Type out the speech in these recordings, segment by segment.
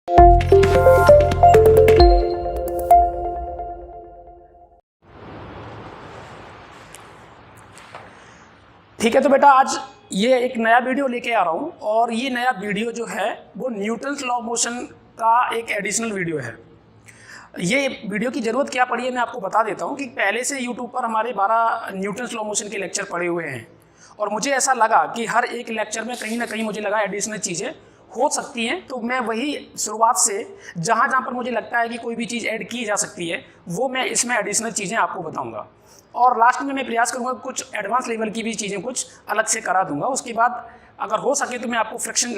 ठीक है, तो बेटा आज ये एक नया वीडियो लेके आ रहा हूँ और ये नया वीडियो जो है वो न्यूटन्स लॉ ऑफ मोशन का एक एडिशनल वीडियो है। ये वीडियो की ज़रूरत क्या पड़ी है मैं आपको बता देता हूँ कि पहले से यूट्यूब पर हमारे 12 न्यूटन्स लॉ ऑफ मोशन के लेक्चर पड़े हुए हैं और मुझे ऐसा लगा कि हर एक लेक्चर में कहीं ना कहीं मुझे लगा एडिशनल चीज़ें हो सकती हैं, तो मैं वही शुरुआत से जहाँ जहाँ पर मुझे लगता है कि कोई भी चीज़ ऐड की जा सकती है वो मैं इसमें एडिशनल चीज़ें आपको बताऊँगा और लास्ट में मैं प्रयास करूँगा कुछ एडवांस लेवल की भी चीज़ें कुछ अलग से करा दूंगा। उसके बाद अगर हो सके तो मैं आपको फ्रिक्शन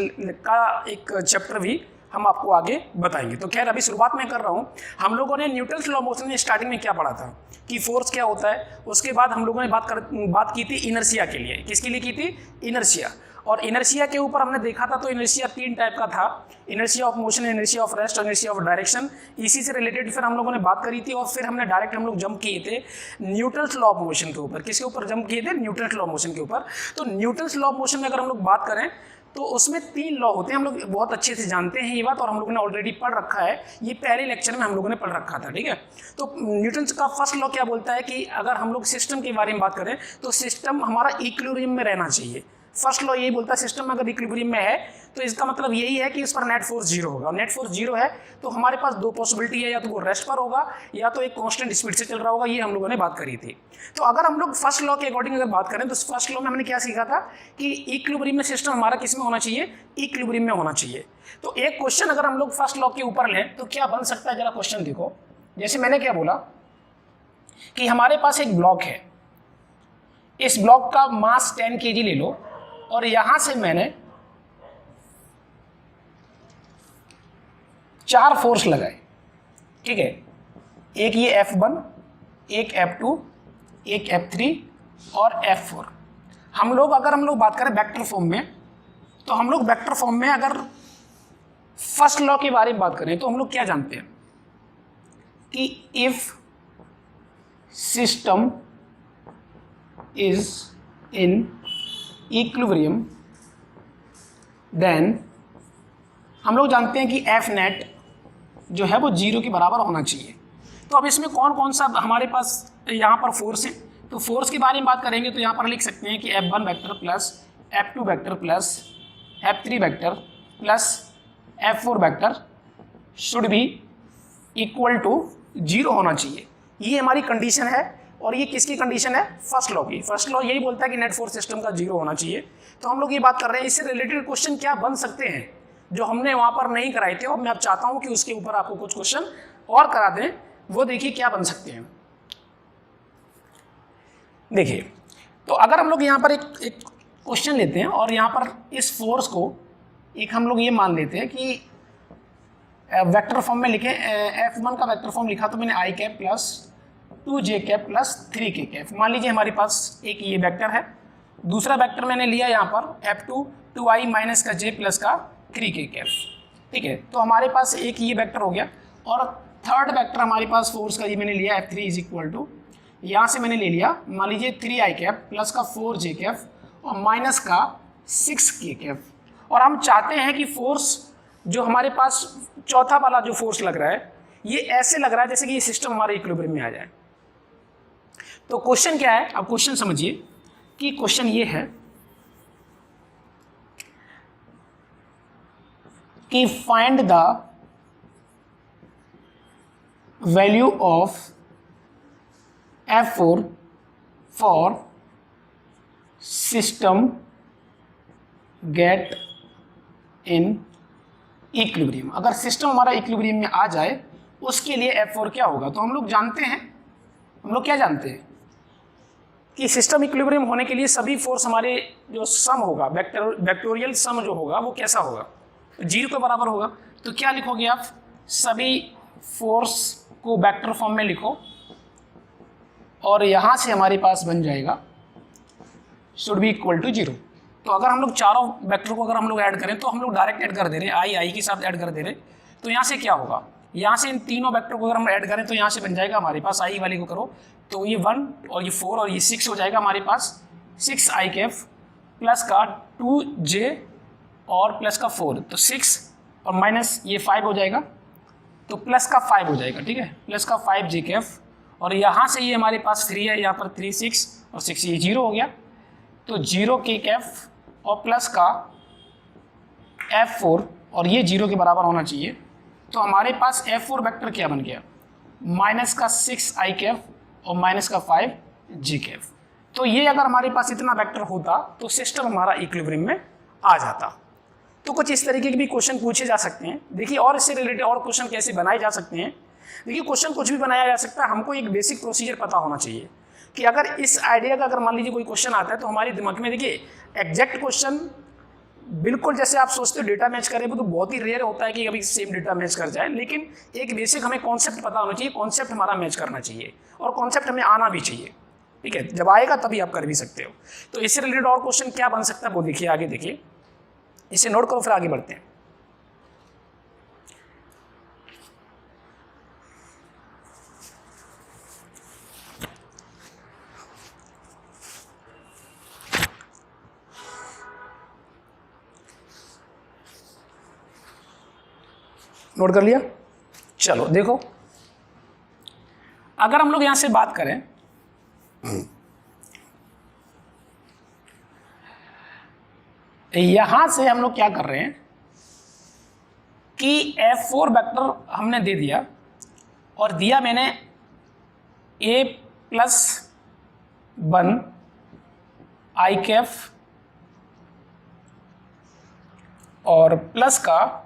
का एक चैप्टर भी हम आपको आगे बताएंगे। तो खैर अभी शुरुआत में कर रहा हूँ। हम लोगों ने न्यूटन्स लॉ ऑफ मोशन में स्टार्टिंग में क्या पढ़ा था कि फोर्स क्या होता है, उसके बाद हम लोगों ने बात की थी इनर्शिया के लिए। किसके लिए की थी? इनर्शिया। और इनर्शिया के ऊपर हमने देखा था तो इनर्शिया 3 टाइप का था, inertia of motion, inertia of rest और इनर्शिया ऑफ डायरेक्शन। इसी से रिलेटेड फिर हम लोगों ने बात करी थी और फिर हमने डायरेक्ट हम लोग जंप किए थे न्यूटन्स लॉ ऑफ मोशन के ऊपर। किसके ऊपर जंप किए थे? न्यूटन्स लॉ ऑफ मोशन के ऊपर। तो न्यूटन्स लॉ ऑफ मोशन में अगर हम लोग बात करें तो उसमें 3 लॉ होते हैं, हम लोग बहुत अच्छे से जानते हैं ये बात और हम लोगों ने ऑलरेडी पढ़ रखा है, ये पहले लेक्चर में हम लोगों ने पढ़ रखा था। ठीक है, तो न्यूटन्स का फर्स्ट लॉ क्या बोलता है कि अगर हम लोग सिस्टम के बारे में बात करें तो सिस्टम हमारा इक्विलिब्रियम में रहना चाहिए। फर्स्ट लॉ यही बोलता है सिस्टम अगर इक्विलिब्रियम में है तो इसका मतलब यही है कि इस पर नेट फोर्स 0 होगा। नेट फोर्स 0 है तो हमारे पास 2 पॉसिबिलिटी है, या तो वो रेस्ट पर होगा या तो एक कांस्टेंट स्पीड से चल रहा होगा। ये हम लोगों ने बात करी थी। तो अगर हम लोग फर्स्ट लॉ के अकॉर्डिंग अगर बात करें तो फर्स्ट लॉ में हमने क्या सीखा था कि इक्विलिब्रियम में सिस्टम हमारा किस में होना चाहिए? इक्विलिब्रियम में होना चाहिए। तो एक क्वेश्चन अगर हम लोग फर्स्ट लॉ के ऊपर लें तो क्या बन सकता है, जरा क्वेश्चन देखो। जैसे मैंने क्या बोला कि हमारे पास एक ब्लॉक है, इस ब्लॉक का मास 10 kg ले लो और यहां से मैंने 4 फोर्स लगाए। ठीक है, एक ये F1, एक F2, एक F3 और F4। हम लोग बात करें वेक्टर फॉर्म में तो हम लोग वेक्टर फॉर्म में अगर फर्स्ट लॉ के बारे में बात करें तो हम लोग क्या जानते हैं कि if system is in equilibrium then हम लोग जानते हैं कि एफ नेट जो है वो 0 के बराबर होना चाहिए। तो अब इसमें कौन कौन सा हमारे पास यहाँ पर फोर्स है, तो फोर्स के बारे में बात करेंगे तो यहाँ पर लिख सकते हैं कि F1 vector plus F2 vector plus F3 vector plus F4 vector should be equal to 0 होना चाहिए। ये हमारी कंडीशन है और ये किसकी कंडीशन है? फर्स्ट लॉ की। फर्स्ट लॉ यही बोलता है कि नेट फोर्स सिस्टम का 0 होना चाहिए। तो हम लोग ये बात कर रहे हैं, इससे रिलेटेड क्वेश्चन क्या बन सकते हैं जो हमने वहां पर नहीं कराए थे और मैं अब चाहता हूं कि उसके ऊपर आपको कुछ क्वेश्चन और करा दें। वो देखिए क्या बन सकते हैं। देखिए, तो अगर हम लोग यहाँ पर एक क्वेश्चन लेते हैं और यहाँ पर इस फोर्स को एक हम लोग ये मान लेते हैं कि वेक्टर फॉर्म में लिखे, F1 का वेक्टर फॉर्म लिखा तो मैंने i cap plus 2j cap plus 3k cap. मान लीजिए हमारे पास एक ये वेक्टर है, दूसरा वेक्टर मैंने लिया यहाँ पर F2 2i माइनस का j प्लस का 3k कैप। ठीक है, तो हमारे पास एक ये वेक्टर हो गया और थर्ड वेक्टर हमारे पास फोर्स का ये मैंने लिया F3 इज इक्वल टू, यहाँ से मैंने ले लिया मान लीजिए 3i कैप प्लस का 4j कैप और माइनस का 6k कैप। और हम चाहते हैं कि फोर्स जो हमारे पास चौथा वाला जो फोर्स लग रहा है ये ऐसे लग रहा है जैसे कि ये सिस्टम हमारे इक्विलिब्रियम में आ जाए। तो क्वेश्चन क्या है, अब क्वेश्चन समझिए कि क्वेश्चन ये है कि find the value of F4 for system get in equilibrium. अगर सिस्टम हमारा इक्विलिब्रियम में आ जाए उसके लिए F4 क्या होगा। तो हम लोग जानते हैं, हम लोग क्या जानते हैं कि सिस्टम इक्विलिब्रियम होने के लिए सभी फोर्स हमारे जो सम होगा, वेक्टोरियल सम जो होगा वो कैसा होगा? 0 के बराबर होगा। तो क्या लिखोगे आप? सभी फोर्स को वेक्टर फॉर्म में लिखो और यहाँ से हमारे पास बन जाएगा शुड बी इक्वल टू 0। तो अगर हम लोग चारों वेक्टर को अगर हम लोग ऐड करें तो हम लोग डायरेक्ट ऐड कर दे रहे हैं, आई के साथ ऐड कर दे रहे हैं। तो यहाँ से क्या होगा, यहाँ से इन तीनों वेक्टर को अगर हम ऐड करें तो यहाँ से बन जाएगा हमारे पास, आई वाले को करो तो ये 1 और ये 4 और ये 6 हो जाएगा हमारे पास 6i कैफ प्लस का 2j और प्लस का 4, तो 6 और माइनस ये 5 हो जाएगा, तो प्लस का 5 हो जाएगा, ठीक है, प्लस का 5 जी कैफ। और यहाँ से ये हमारे पास 3 है, यहाँ पर 3 6 और 6 ये 0 हो गया, तो 0 के कैफ और प्लस का F4 और ये 0 के बराबर होना चाहिए। तो हमारे पास F4 वेक्टर क्या बन गया, माइनस का 6 आई कैफ और माइनस का 5 जी कैफ। तो ये अगर हमारे पास इतना वेक्टर होता तो सिस्टम हमारा इक्विलिब्रियम में आ जाता। तो कुछ इस तरीके के भी क्वेश्चन पूछे जा सकते हैं। देखिए और इससे रिलेटेड और क्वेश्चन कैसे बनाए जा सकते हैं। देखिए क्वेश्चन कुछ भी बनाया जा सकता है, हमको एक बेसिक प्रोसीजर पता होना चाहिए कि अगर इस आइडिया का अगर मान लीजिए कोई क्वेश्चन आता है तो हमारे दिमाग में देखिए एग्जैक्ट क्वेश्चन बिल्कुल जैसे आप सोचते हो डेटा मैच करे, वो तो बहुत ही रेयर होता है कि कभी सेम डेटा मैच कर जाए, लेकिन एक बेसिक हमें कॉन्सेप्ट पता होना चाहिए, कॉन्सेप्ट हमारा मैच करना चाहिए और कॉन्सेप्ट हमें आना भी चाहिए, ठीक है। जब आएगा तभी आप कर भी सकते हो। तो इससे रिलेटेड और क्वेश्चन क्या बन सकता है वो देखिए, आगे देखिए, इसे नोट करो फिर आगे बढ़ते हैं। नोट कर लिया? चलो देखो, अगर हम लोग यहां से बात करें यहां से हम लोग क्या कर रहे हैं कि F4 वेक्टर हमने दे दिया और दिया मैंने A+1 आई कैफ और प्लस का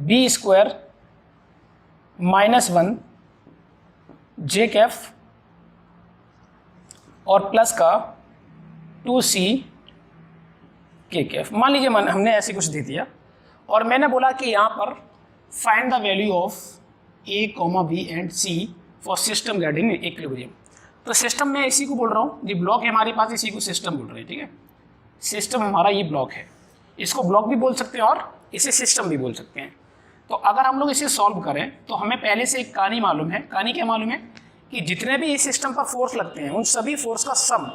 B² -1 जे कैफ और प्लस का 2C के कैफ। मान लीजिए हमने ऐसे कुछ दे दिया और मैंने बोला कि यहाँ पर find the value of A, B and C for system that in equilibrium. तो सिस्टम में इसी को बोल रहा हूँ, ये ब्लॉक है हमारे पास, इसी को सिस्टम बोल रहे हैं, ठीक है। सिस्टम हमारा ये ब्लॉक है, इसको ब्लॉक भी बोल सकते हैं और इसे सिस्टम भी बोल सकते हैं। तो अगर हम लोग इसे सॉल्व करें तो हमें पहले से एक कहानी मालूम है। कहानी क्या मालूम है कि जितने भी इस सिस्टम पर फोर्स लगते हैं उन सभी फोर्स का सम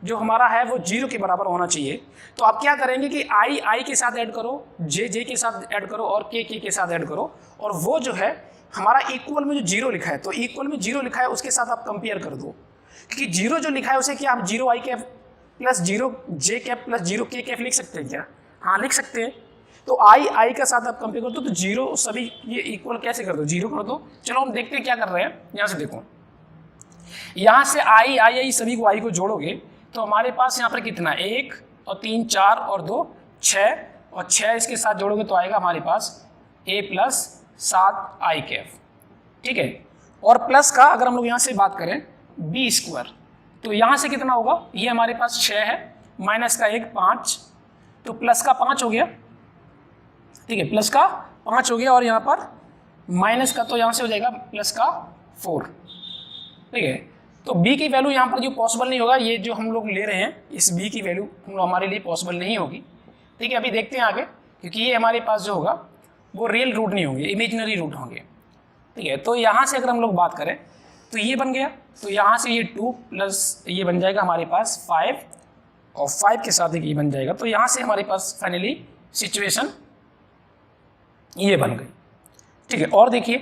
जो हमारा है वो 0 के बराबर होना चाहिए। तो आप क्या करेंगे कि आई के साथ ऐड करो, जे के साथ ऐड करो और के के साथ ऐड करो, और वो जो है हमारा इक्वल में जो 0 लिखा है, तो इक्वल में 0 लिखा है उसके साथ आप कंपेयर कर दो, क्योंकि 0 जो लिखा है उसे क्या आप 0 आई कैप प्लस 0 जे कैप प्लस 0 के कैप लिख सकते हैं क्या? हाँ लिख सकते हैं। तो आई का साथ आप कंपेयर कर दो तो 0 सभी ये इक्वल कैसे कर दो, 0 कर दो। चलो हम देखते हैं क्या कर रहे हैं। यहाँ से देखो, यहाँ से आई सभी को आई को जोड़ोगे तो हमारे पास यहाँ पर कितना, 1 और 3 4 और 2 6 और 6 इसके साथ जोड़ोगे तो आएगा हमारे पास A+7 आई कैफ, ठीक है। और प्लस का अगर हम लोग यहाँ से बात करें B², तो यहाँ से कितना होगा, ये हमारे पास 6 है, माइनस का 1 5, तो प्लस का 5 हो गया, ठीक है, प्लस का 5 हो गया, और यहाँ पर माइनस का तो यहाँ से हो जाएगा प्लस का 4, ठीक है। तो b की वैल्यू यहाँ पर जो पॉसिबल नहीं होगा, ये जो हम लोग ले रहे हैं इस b की वैल्यू हमारे लिए पॉसिबल नहीं होगी, ठीक है। अभी देखते हैं आगे, क्योंकि ये हमारे पास जो होगा वो रियल रूट नहीं होंगे, इमेजिनरी रूट होंगे, ठीक है। तो यहाँ से अगर हम लोग बात करें तो ये बन गया, तो यहाँ से ये 2 प्लस ये बन जाएगा हमारे पास 5 और 5 के साथ एक ये बन जाएगा। तो यहाँ से हमारे पास फाइनली सिचुएशन ये बन गई, ठीक है। और देखिए,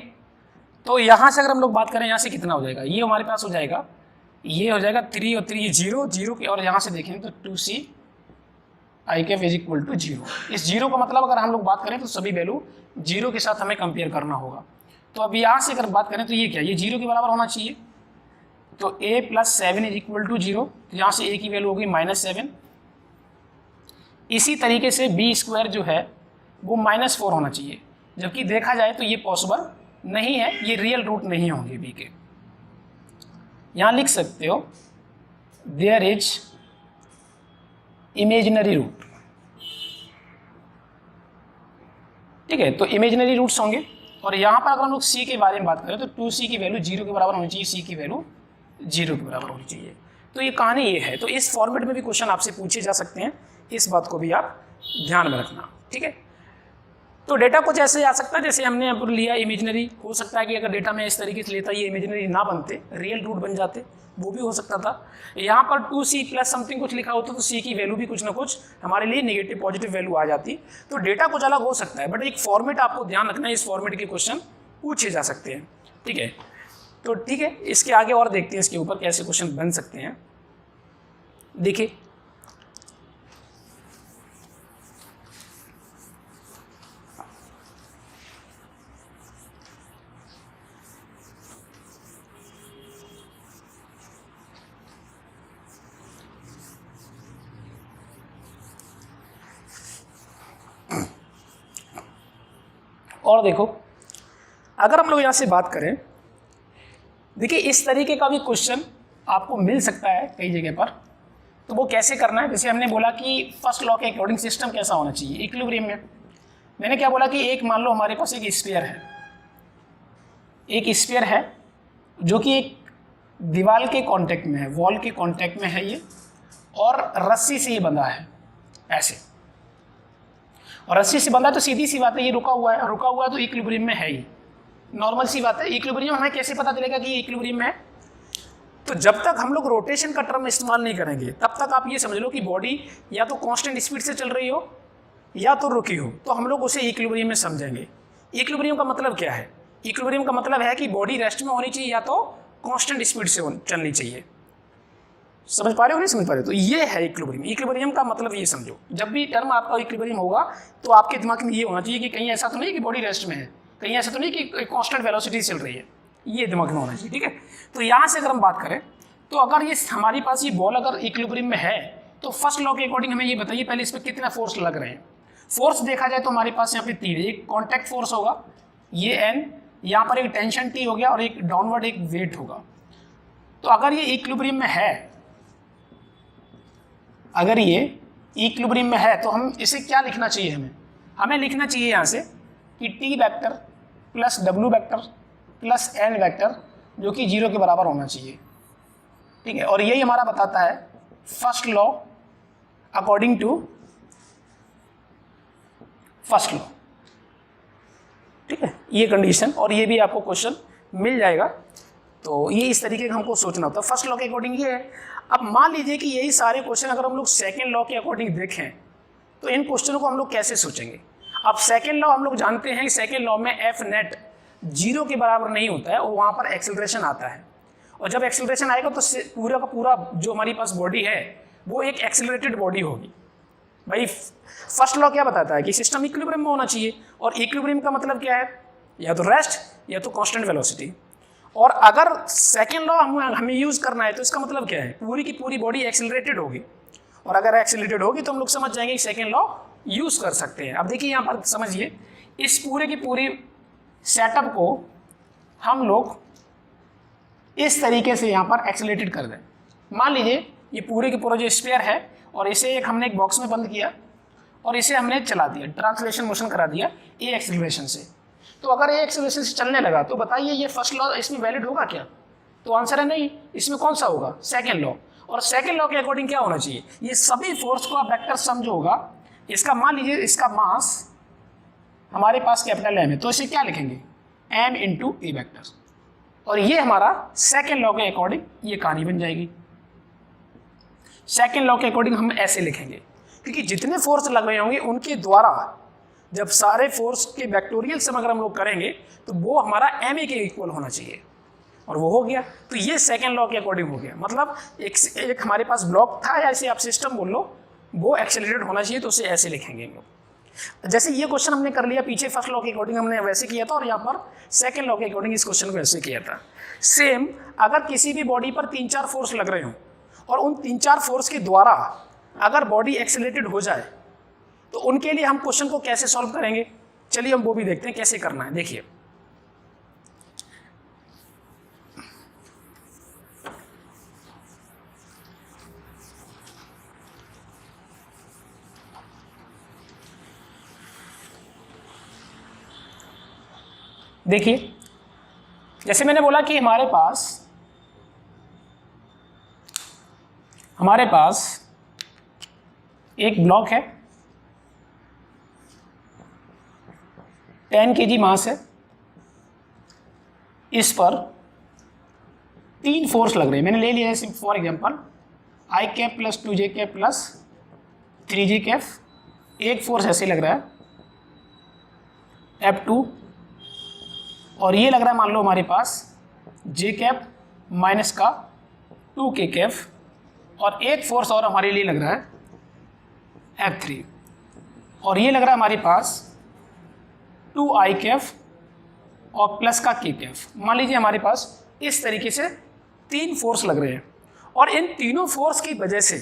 तो यहाँ से अगर हम लोग बात करें यहाँ से कितना हो जाएगा, ये हमारे पास हो जाएगा, ये हो जाएगा 3 और 3 0 के, और यहाँ से देखें तो 2C i cap is equal to 0। इस 0 का मतलब अगर हम लोग बात करें तो सभी वैल्यू 0 के साथ हमें कंपेयर करना होगा। तो अब यहाँ से अगर बात करें तो ये क्या, ये 0 के बराबर होना चाहिए, तो A+7 इज इक्वल टू 0, तो यहाँ से A की वैल्यू होगी -7। इसी तरीके से B² जो है वो -4 होना चाहिए, जबकि देखा जाए तो ये पॉसिबल नहीं है, ये रियल रूट नहीं होंगे b के। यहां लिख सकते हो देयर इज इमेजिनरी रूट, ठीक है। तो इमेजिनरी रूट्स होंगे, और यहां पर अगर हम लोग c के बारे में बात करें तो 2C की वैल्यू 0 के बराबर होनी चाहिए, c की वैल्यू 0 के बराबर होनी चाहिए। तो ये कहानी ये है। तो इस फॉर्मेट में भी क्वेश्चन आपसे पूछे जा सकते हैं, इस बात को भी आप ध्यान में रखना, ठीक है। तो डेटा कुछ ऐसे आ सकता है जैसे हमने अब लिया इमेजिनरी, हो सकता है कि अगर डेटा में इस तरीके से लेता ये इमेजिनरी ना बनते, रियल रूट बन जाते, वो भी हो सकता था। यहाँ पर 2c प्लस समथिंग कुछ लिखा होता तो c की वैल्यू भी कुछ ना कुछ हमारे लिए नेगेटिव पॉजिटिव वैल्यू आ जाती। तो डेटा कुछ अलग हो सकता है, बट एक फॉर्मेट आपको ध्यान रखना है, इस फॉर्मेट के क्वेश्चन पूछे जा सकते हैं। ठीक है, तो ठीक है, इसके आगे और देखते हैं इसके ऊपर कैसे क्वेश्चन बन सकते हैं। देखिए और देखो, अगर हम लोग यहाँ से बात करें, देखिए इस तरीके का भी क्वेश्चन आपको मिल सकता है कई जगह पर। तो वो कैसे करना है, जैसे हमने बोला कि फर्स्ट लॉ के अकॉर्डिंग सिस्टम कैसा होना चाहिए इक्विलिब्रियम में। मैंने क्या बोला कि एक मान लो हमारे पास एक स्फीयर है, एक स्फीयर है जो कि एक दीवार के कांटेक्ट में है, वॉल के कांटेक्ट में है ये, और रस्सी से ये बंधा है ऐसे, और रस्सी से बंधा तो सीधी सी बात है ये रुका हुआ है, रुका हुआ है तो इक्विलिब्रियम में है ही, नॉर्मल सी बात है। इक्विलिब्रियम हमें कैसे पता चलेगा कि इक्विलिब्रियम में है? तो जब तक हम लोग रोटेशन का टर्म इस्तेमाल नहीं करेंगे तब तक आप ये समझ लो कि बॉडी या तो कांस्टेंट स्पीड से चल रही हो या तो रुकी हो, तो हम लोग उसे इक्विलिब्रियम में समझेंगे। इक्विलिब्रियम का मतलब क्या है? इक्विलिब्रियम का मतलब है कि बॉडी रेस्ट में होनी चाहिए या तो कांस्टेंट स्पीड से चलनी चाहिए। समझ पा रहे हो नहीं समझ पा रहे हो? तो ये है इक्विलिब्रियम। इक्विलिब्रियम का मतलब ये समझो, जब भी टर्म आपका इक्विलिब्रियम होगा तो आपके दिमाग में ये होना चाहिए कि कहीं ऐसा तो नहीं कि बॉडी रेस्ट में है, कहीं ऐसा तो नहीं कि कांस्टेंट वेलोसिटी चल रही है, ये दिमाग में होना चाहिए। ठीक है, तो यहाँ से अगर हम बात करें तो अगर ये हमारे पास ये बॉल अगर इक्विलिब्रियम में है तो फर्स्ट लॉ के अकॉर्डिंग हमें ये बताइए पहले इस पर कितना फोर्स लग रहे हैं। फोर्स देखा जाए तो हमारे पास यहाँ पे तीन, एक कॉन्टैक्ट फोर्स होगा ये N, यहाँ पर एक टेंशन T हो गया और एक डाउनवर्ड एक वेट होगा। तो अगर ये इक्विलिब्रियम में है, अगर ये इक्विलिब्रियम में है तो हम इसे क्या लिखना चाहिए? हमें लिखना चाहिए यहाँ से कि T vector plus W vector plus N vector जो कि 0 के बराबर होना चाहिए। ठीक है, और यही हमारा बताता है first law according to first law. ठीक है, ये कंडीशन, और ये भी आपको क्वेश्चन मिल जाएगा। तो ये इस तरीके का हमको सोचना होता है, फर्स्ट लॉ के अकॉर्डिंग ये है। अब मान लीजिए कि यही सारे क्वेश्चन अगर हम लोग सेकेंड लॉ के अकॉर्डिंग देखें तो इन क्वेश्चनों को हम लोग कैसे सोचेंगे? अब सेकेंड लॉ हम लोग जानते हैं कि सेकेंड लॉ में एफ नेट 0 के बराबर नहीं होता है और वहाँ पर एक्सेलरेशन आता है, और जब एक्सेलरेशन आएगा तो पूरा का पूरा जो हमारी पास बॉडी है वो एक एक्सेलरेटेड बॉडी होगी। भाई फर्स्ट लॉ क्या बताता है कि सिस्टम इक्विलिब्रियम में होना चाहिए, और इक्विलिब्रियम का मतलब क्या है? या तो रेस्ट या तो कांस्टेंट वेलोसिटी। और अगर सेकेंड लॉ हमें यूज़ करना है तो इसका मतलब क्या है? पूरी की पूरी बॉडी एक्सेलरेटेड होगी, और अगर एक्सेलरेटेड होगी तो हम लोग समझ जाएंगे कि सेकेंड लॉ यूज़ कर सकते हैं। अब देखिए यहाँ पर समझिए, इस पूरे की पूरी सेटअप को हम लोग इस तरीके से यहाँ पर एक्सेलरेटेड कर दें। मान लीजिए ये पूरे के पूरा जो स्फीयर है और इसे हमने एक बॉक्स में बंद किया और इसे हमने चला दिया, ट्रांसलेशन मोशन करा दिया ए एक्सेलरेशन से। तो अगर ए एक्सेलरेशन से चलने लगा तो बताइए ये फर्स्ट लॉ इसमें वैलिड होगा क्या? तो आंसर है नहीं। इसमें कौन सा होगा? Second law. और सेकेंड लॉ के अकॉर्डिंग क्या होना चाहिए? ये सभी फोर्स को आप वेक्टर सम जो होगा, इसका मान लीजिए इसका मास हमारे पास कैपिटल M है तो इसे क्या लिखेंगे? M इंटू ए वेक्टर, और ये हमारा सेकेंड लॉ के अकॉर्डिंग ये कहानी बन जाएगी। सेकेंड लॉ के अकॉर्डिंग हम ऐसे लिखेंगे, क्योंकि जितने फोर्स लग रहे होंगे उनके द्वारा जब सारे फोर्स के वेक्टोरियल सम अगर हम लोग करेंगे तो वो हमारा MA के इक्वल होना चाहिए, और वो हो गया। तो ये सेकेंड लॉ के अकॉर्डिंग हो गया। मतलब एक हमारे पास ब्लॉक था या ऐसे आप सिस्टम बोल लो, वो एक्सेलरेटेड होना चाहिए तो उसे ऐसे लिखेंगे हम लोग। जैसे ये क्वेश्चन हमने कर लिया, पीछे फर्स्ट लॉ के अकॉर्डिंग हमने वैसे किया था और यहाँ पर सेकेंड लॉ के अकॉर्डिंग इस क्वेश्चन को वैसे किया था। सेम अगर किसी भी बॉडी पर 3-4 फोर्स लग रहे हो और उन 3-4 फोर्स के द्वारा अगर बॉडी एक्सेलरेटेड हो जाए तो उनके लिए हम क्वेश्चन को कैसे सॉल्व करेंगे? चलिए हम वो भी देखते हैं कैसे करना है। देखिए देखिए जैसे मैंने बोला कि हमारे पास एक ब्लॉक है 10 kg मास है, इस पर 3 फोर्स लग रहे हैं। मैंने ले लिया है for example I cap plus 2j cap plus 3j cap. एक फोर्स ऐसे लग रहा है F2, और ये लग रहा है मान लो हमारे पास j कैप माइनस का 2k कैप, और एक फोर्स और हमारे लिए लग रहा है F3, और ये लग रहा है हमारे पास 2i कैप और प्लस का k कैप। मान लीजिए हमारे पास इस तरीके से 3 फोर्स लग रहे हैं, और इन तीनों फोर्स की वजह से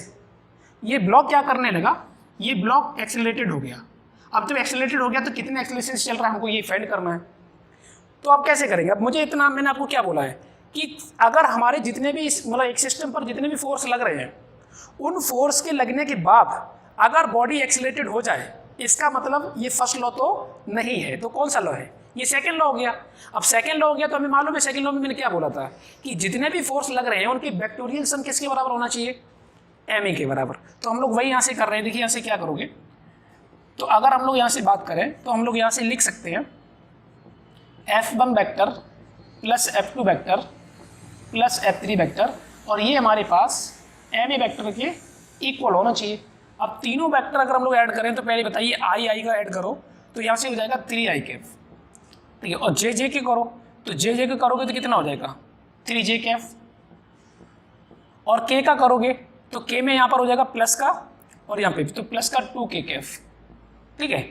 ये ब्लॉक क्या करने लगा, ये ब्लॉक एक्सेलरेटेड हो गया। अब जब एक्सेलरेटेड हो गया तो कितने एक्सेलरेशन चल रहा है हमको ये फाइंड करना है। तो आप कैसे करेंगे? अब मुझे इतना, मैंने आपको क्या बोला है कि अगर हमारे जितने भी मतलब एक सिस्टम पर जितने भी फोर्स लग रहे हैं, उन फोर्स के लगने के बाद अगर बॉडी एक्सेलरेटेड हो जाए, इसका मतलब ये फर्स्ट लॉ तो नहीं है। तो कौन सा लॉ है? ये सेकंड लॉ हो गया। अब सेकंड लॉ हो गया तो हमें मालूम है सेकंड लॉ में मैंने क्या बोला था कि जितने भी फोर्स लग रहे हैं उनकी वेक्टोरियल सम किसके बराबर होना चाहिए? ma के बराबर। तो हम लोग वही यहाँ से कर रहे हैं। देखिए यहाँ से क्या करोगे, तो अगर हम लोग यहाँ से बात करें तो हम लोग यहाँ से लिख सकते हैं F1 vector plus F2 vector plus F3 vector, और ये हमारे पास ma वेक्टर के इक्वल होना चाहिए। अब तीनों वेक्टर अगर हम लोग ऐड करें तो पहले बताइए आई का ऐड करो तो यहाँ से हो जाएगा 3i कैप, ठीक है, और जे के करो तो जे के करोगे तो कितना हो जाएगा 3j कैप, और k का करोगे तो k में यहाँ पर हो जाएगा प्लस का, और यहाँ पे तो प्लस का 2k कैप, ठीक है।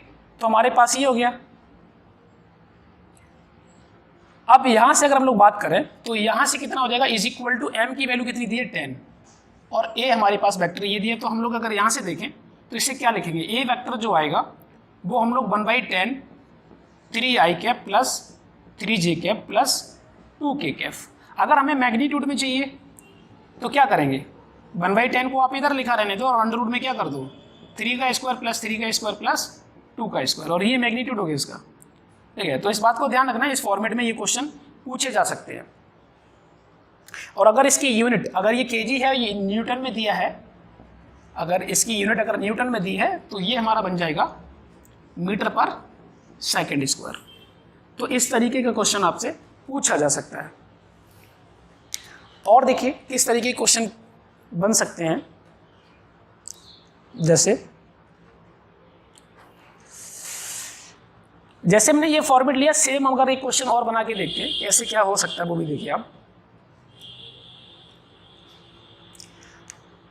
तो हमारे पास ये हो गया। अब यहाँ से अगर हम लोग बात करें तो यहाँ से कितना हो जाएगा इज इक्वल टू m की वैल्यू कितनी दी है 10, और a हमारे पास वेक्टर ये दिए। तो हम लोग अगर यहाँ से देखें तो इसे क्या लिखेंगे, a वेक्टर जो आएगा वो हम लोग 1/10 3i cap plus 3j cap plus 2k cap. अगर हमें मैग्नीट्यूड में चाहिए तो क्या करेंगे, 1/10 को आप इधर लिखा रहने दो और अंडर रूट में क्या कर दो 3 का स्क्वायर प्लस 3 का स्क्वायर प्लस 2 का स्क्वायर, और ये मैग्नीट्यूड हो गया इसका, ठीक है। तो इस बात को ध्यान रखना, इस फॉर्मेट में ये क्वेश्चन पूछे जा सकते हैं। और अगर इसकी यूनिट, अगर ये केजी है, ये न्यूटन में दिया है, अगर इसकी यूनिट अगर न्यूटन में दी है तो ये हमारा बन जाएगा मीटर पर सेकेंड स्क्वायर। तो इस तरीके का क्वेश्चन आपसे पूछा जा सकता है। और देखिए किस तरीके के क्वेश्चन बन सकते हैं, जैसे हमने ये फॉर्मेट लिया, सेम अगर एक क्वेश्चन और बना के देखते हैं कैसे क्या हो सकता है, वो भी देखिए आप।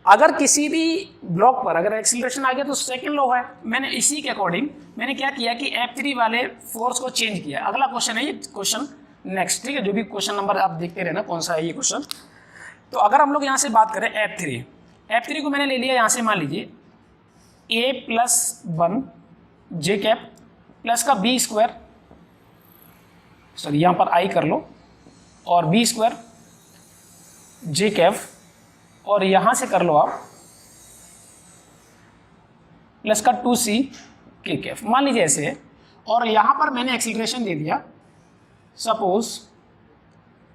अगर किसी भी ब्लॉक पर अगर एक्सीलरेशन आ गया तो सेकंड लॉ है। मैंने इसी के अकॉर्डिंग मैंने क्या किया कि F3 वाले फोर्स को चेंज किया। अगला क्वेश्चन है ये क्वेश्चन नेक्स्ट, ठीक है, जो भी क्वेश्चन नंबर आप देखते रहना कौन सा है ये क्वेश्चन। तो अगर हम लोग यहाँ से बात करें F3 को मैंने ले लिया यहाँ से, मान लीजिए a plus 1 j cap plus का b स्क्वायर, सॉरी यहाँ पर i कर लो, और b स्क्वायर j कैप, और यहाँ से कर लो आप प्लस का 2c k कैप, मान लीजिए ऐसे है। और यहाँ पर मैंने एक्सीलरेशन दे दिया suppose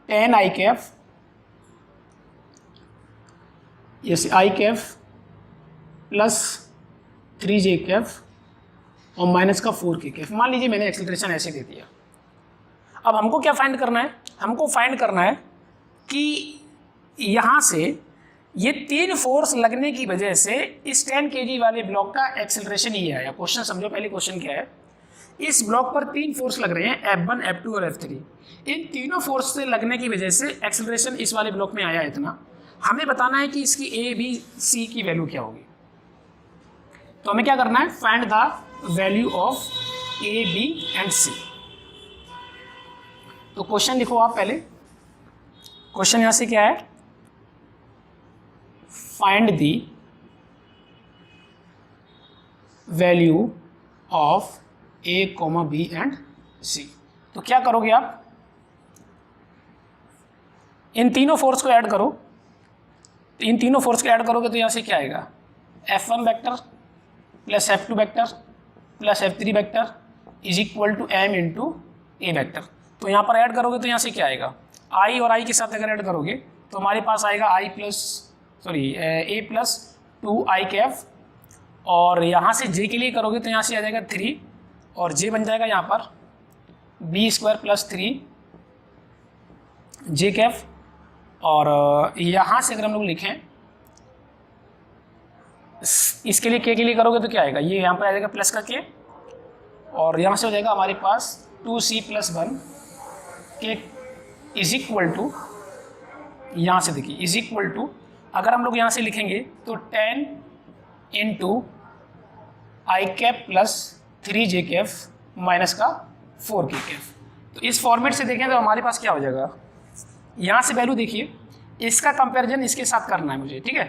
10i cap, yes i cap plus 3j cap और माइनस का 4k कैप, मान लीजिए मैंने एक्सीलरेशन ऐसे दे दिया। अब हमको क्या फाइंड करना है, हमको फाइंड करना है कि यहाँ से ये 3 फोर्स लगने की वजह से इस 10 kg वाले ब्लॉक का एक्सेलरेशन ये आया। क्वेश्चन समझो, पहले क्वेश्चन क्या है, इस ब्लॉक पर 3 फोर्स लग रहे हैं F1, F2 और F3। इन तीनों फोर्स से लगने की वजह से एक्सेलरेशन इस वाले ब्लॉक में आया इतना। हमें बताना है कि इसकी A, B, C की वैल्यू क्या होगी। तो हमें क्या करना है, find the value of A, B and C। तो क्वेश्चन लिखो आप पहले। क्वेश्चन यहाँ से क्या है, find the value of A, B and C। तो क्या करोगे आप, इन तीनों फोर्स को ऐड करो। इन तीनों फोर्स को ऐड करोगे तो यहाँ से क्या आएगा, F1 vector plus F2 vector plus F3 vector is equal to M into A vector. तो यहाँ पर ऐड करोगे तो यहाँ से क्या आएगा, I और I के साथ अगर ऐड करोगे तो हमारे पास आएगा A प्लस 2i कैफ, और यहाँ से J के लिए करोगे तो यहाँ से आ जाएगा 3 और J बन जाएगा यहाँ पर बी स्क्वायर प्लस 3 जे कैफ, और यहाँ से अगर हम लोग लिखें इसके लिए के लिए करोगे तो क्या आएगा, ये यहाँ पर आ जाएगा प्लस का के, और यहाँ से हो जाएगा हमारे पास 2c प्लस 1 के इज इक्वल टू, यहाँ से देखिए इज इक्वल टू, अगर हम लोग यहाँ से लिखेंगे तो 10 into I cap plus 3j cap minus का 4k कैफ। तो इस फॉर्मेट से देखें तो हमारे पास क्या हो जाएगा, यहाँ से वैल्यू देखिए, इसका कंपैरिजन इसके साथ करना है मुझे, ठीक है।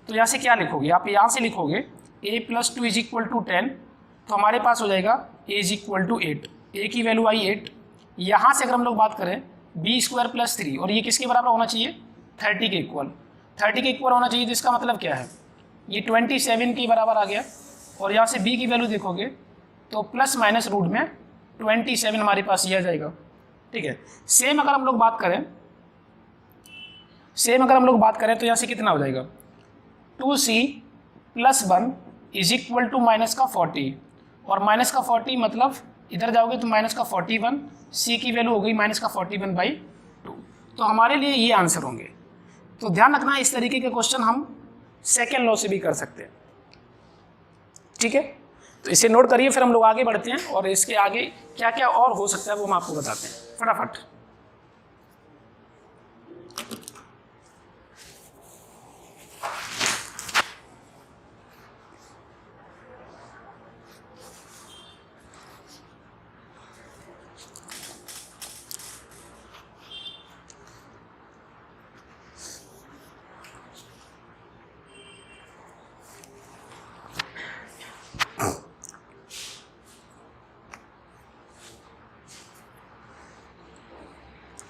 तो यहाँ से क्या लिखोगे, आप यहाँ से लिखोगे a plus 2 is equal to 10, तो हमारे पास हो जाएगा a is equal to 8, a की वैल्यू आई 8। यहाँ से अगर हम लोग बात करें बी स्क्वायर प्लस 3, और ये किसके बराबर होना चाहिए, 30 के इक्वल, 30 के इक्वल होना चाहिए। तो इसका मतलब क्या है, ये 27 के बराबर आ गया। और यहाँ से b की वैल्यू देखोगे तो प्लस माइनस रूट में 27 हमारे पास ये आ जाएगा, ठीक है। सेम अगर हम लोग बात करें तो यहाँ से कितना हो जाएगा, 2c plus 1 is equal to minus का 40, और माइनस का 40 मतलब इधर जाओगे तो माइनस का 41, c की वैल्यू हो गई माइनस का 41/2। तो हमारे लिए ये आंसर होंगे। तो ध्यान रखना, इस तरीके के क्वेश्चन हम सेकेंड लॉ से भी कर सकते हैं, ठीक है। तो इसे नोट करिए, फिर हम लोग आगे बढ़ते हैं और इसके आगे क्या क्या और हो सकता है वो हम आपको बताते हैं फटाफट।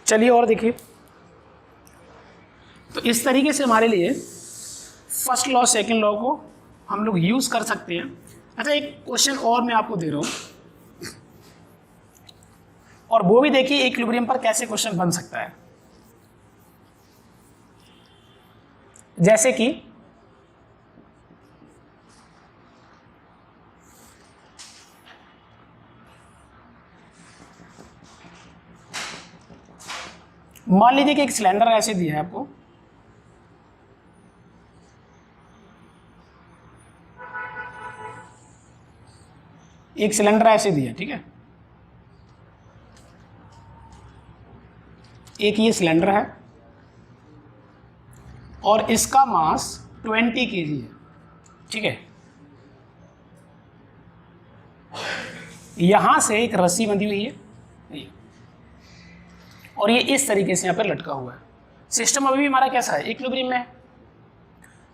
चलिए और देखिए, तो इस तरीके से हमारे लिए फर्स्ट लॉ सेकंड लॉ को हम लोग यूज कर सकते हैं। अच्छा, एक क्वेश्चन और मैं आपको दे रहा हूं, और वो भी देखिए इक्विलिब्रियम पर कैसे क्वेश्चन बन सकता है। जैसे कि मान लीजिए कि एक सिलेंडर ऐसे दिया है आपको, एक सिलेंडर ऐसे दिया, ठीक है। एक ये सिलेंडर है और इसका मास 20 kg है, ठीक है। यहां से एक रस्सी बंधी हुई है और ये इस तरीके से यहाँ पर लटका हुआ है। सिस्टम अभी भी हमारा कैसा है, इक्विलिब्रियम में है।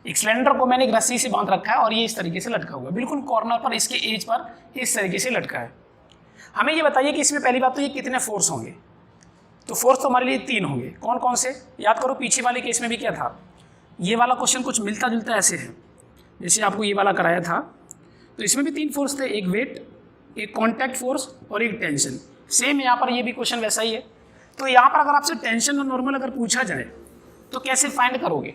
एक सिलेंडर को मैंने एक रस्सी से बांध रखा है और ये इस तरीके से लटका हुआ है, बिल्कुल कॉर्नर पर, इसके एज पर इस तरीके से लटका है। हमें ये बताइए कि इसमें पहली बात तो ये कितने फोर्स होंगे। तो फोर्स तो हमारे लिए 3 होंगे। कौन कौन से, याद करो, पीछे वाले केस में भी क्या था, ये वाला क्वेश्चन कुछ मिलता जुलता ऐसे है, जैसे आपको ये वाला कराया था। तो इसमें भी 3 फोर्स थे, एक वेट, एक कॉन्टैक्ट फोर्स और एक टेंशन। सेम यहाँ पर ये भी क्वेश्चन वैसा ही है। तो यहाँ पर अगर आपसे टेंशन और नॉर्मल अगर पूछा जाए तो कैसे फाइंड करोगे।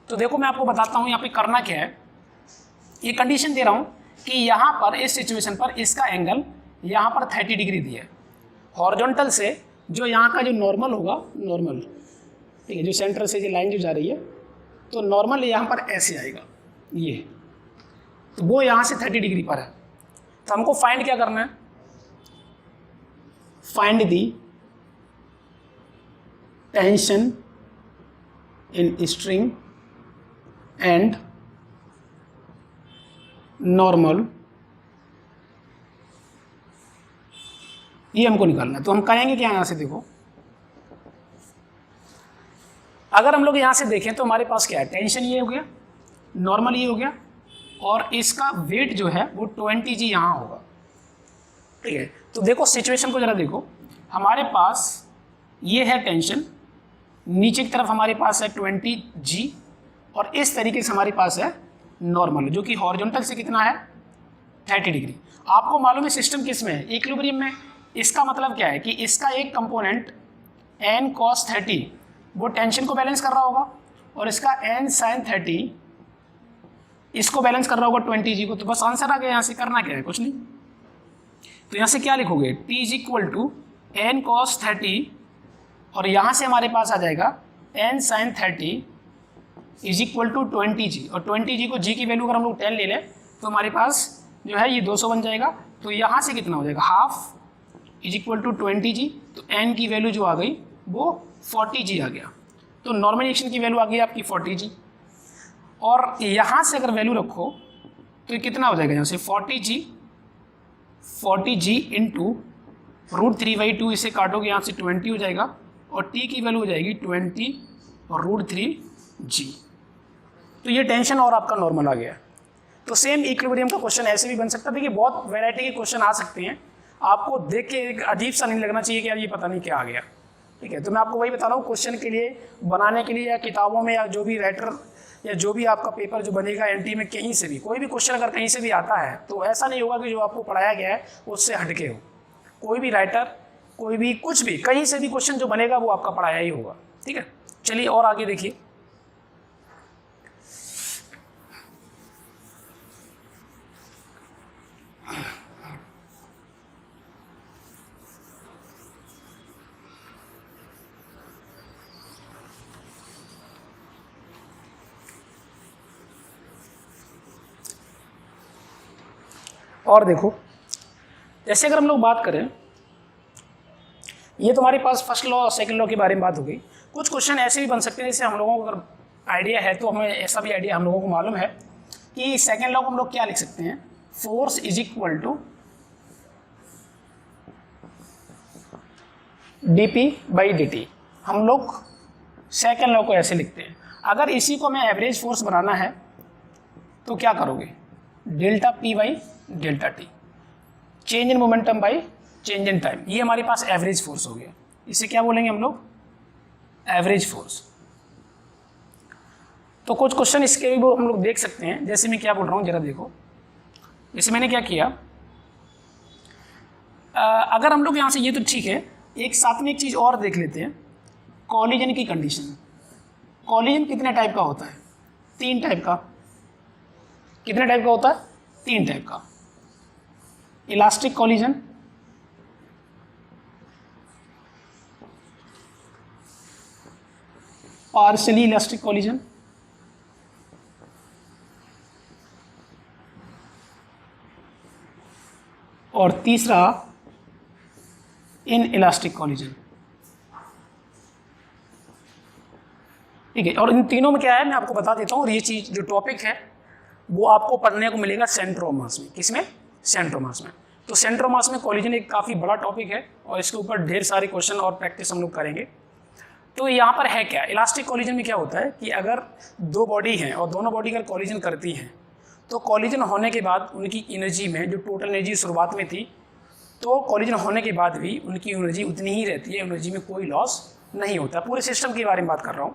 तो देखो मैं आपको बताता हूँ यहाँ पे करना क्या है। ये कंडीशन दे रहा हूँ कि यहाँ पर इस सिचुएशन पर इसका एंगल यहाँ पर 30 डिग्री दिया है। हॉरिजॉन्टल से जो यहाँ का जो नॉर्मल होगा, नॉर्मल, ठीक है, जो सेंटर से जो लाइन जो जा रही है, तो नॉर्मल यहाँ पर ऐसे आएगा ये, तो वो यहाँ से 30 डिग्री पर है। तो हमको फाइंड क्या करना है, find the tension in string and normal, ये हमको निकालना है। तो हम करेंगे क्या, यहां से देखो, अगर हम लोग यहां से देखें तो हमारे पास क्या है, टेंशन ये हो गया, नॉर्मल ये हो गया, और इसका वेट जो है वो 20 g यहां होगा, ठीक है। तो देखो सिचुएशन को जरा देखो, हमारे पास ये है टेंशन, नीचे की तरफ हमारे पास है 20 g, और इस तरीके से हमारे पास है नॉर्मल, जो कि हॉरिजॉन्टल से कितना है, 30 डिग्री। आपको मालूम है सिस्टम किस में है, इक्विलिब्रियम में। इसका मतलब क्या है कि इसका एक कंपोनेंट n cos 30 वो टेंशन को बैलेंस कर रहा होगा, और इसका n sin 30 इसको बैलेंस कर रहा होगा 20 g को। तो बस आंसर आ गया। यहाँ से करना क्या है, कुछ नहीं। तो यहाँ से क्या लिखोगे, t is equal to n cos 30 और यहाँ से हमारे पास आ जाएगा n sin 30 is equal to 20g, और 20g को g की वैल्यू अगर हम लोग 10 ले लें तो हमारे पास जो है ये 200 बन जाएगा। तो यहाँ से कितना हो जाएगा, half is equal to 20g, तो n की वैल्यू जो आ गई वो 40g आ गया। तो नॉर्मल रिएक्शन की वैल्यू आ गई आपकी 40g, और यहाँ से अगर वैल्यू रखो तो ये कितना हो जाएगा, यहाँ से 40g इंटू √3/2, इसे काटोगे यहाँ से 20 हो जाएगा, और t की वैल्यू हो जाएगी 20 और √3g। तो ये टेंशन और आपका नॉर्मल आ गया। तो सेम इक्विलिब्रियम का क्वेश्चन ऐसे भी बन सकता है। देखिए बहुत वैरायटी के क्वेश्चन आ सकते हैं, आपको देख के एक अजीब सा नहीं लगना चाहिए कि यार ये पता नहीं क्या आ गया। ठीक है, तो मैं आपको वही बता रहा हूँ, क्वेश्चन के लिए बनाने के लिए या किताबों में या जो भी राइटर या जो भी आपका पेपर जो बनेगा एनटी में, कहीं से भी कोई भी क्वेश्चन अगर कहीं से भी आता है तो ऐसा नहीं होगा कि जो आपको पढ़ाया गया है उससे हटके हो। कोई भी राइटर, कोई भी कुछ भी, कहीं से भी क्वेश्चन जो बनेगा वो आपका पढ़ाया ही होगा। ठीक है, चलिए और आगे देखिए। और देखो, जैसे अगर हम लोग बात करें, ये तुम्हारे पास फर्स्ट लॉ और सेकंड लॉ के बारे में बात हो गई। कुछ क्वेश्चन ऐसे भी बन सकते हैं जैसे हम लोगों को अगर आइडिया है तो हमें ऐसा भी आइडिया हम लोगों को मालूम है कि सेकंड लॉ को हम लोग क्या लिख सकते हैं, force is equal to dp/dt। हम लोग सेकंड लॉ को ऐसे लिखते हैं। अगर इसी को हमें एवरेज फोर्स बनाना है तो क्या करोगे, ΔP/ΔT, change in momentum by change in time. ये हमारे पास एवरेज फोर्स हो गया। इसे क्या बोलेंगे हम लोग, एवरेज फोर्स। तो कुछ क्वेश्चन इसके भी हम लोग देख सकते हैं। जैसे मैं क्या बोल रहा हूँ जरा देखो, जैसे मैंने क्या किया, अगर हम लोग यहाँ से, ये तो ठीक है, एक साथ में एक चीज़ और देख लेते हैं, कॉलिजन की कंडीशन। कॉलिजन कितने टाइप का होता है, 3 टाइप का। कितने टाइप का होता है, 3 टाइप का। Elastic collision, partially elastic collision, और तीसरा इन इलास्टिक कॉलिजन। ठीक है, और इन तीनों में क्या है मैं आपको बता देता हूँ। और ये चीज़ जो टॉपिक है वो आपको पढ़ने को मिलेगा सेंट्रोमास में। किसमें, सेंट्रोमास में। तो सेंट्रोमास में कॉलिजन एक काफ़ी बड़ा टॉपिक है और इसके ऊपर ढेर सारे क्वेश्चन और प्रैक्टिस हम लोग करेंगे। तो यहाँ पर है क्या, इलास्टिक कॉलिजन में क्या होता है कि अगर 2 बॉडी हैं और दोनों बॉडी अगर कॉलिजन करती हैं तो कॉलिजन होने के बाद उनकी एनर्जी में जो टोटल एनर्जी शुरुआत में थी, तो कॉलिजन होने के बाद भी उनकी एनर्जी उतनी ही रहती है, एनर्जी में कोई लॉस नहीं होता। पूरे सिस्टम के बारे में बात कर रहा हूँ।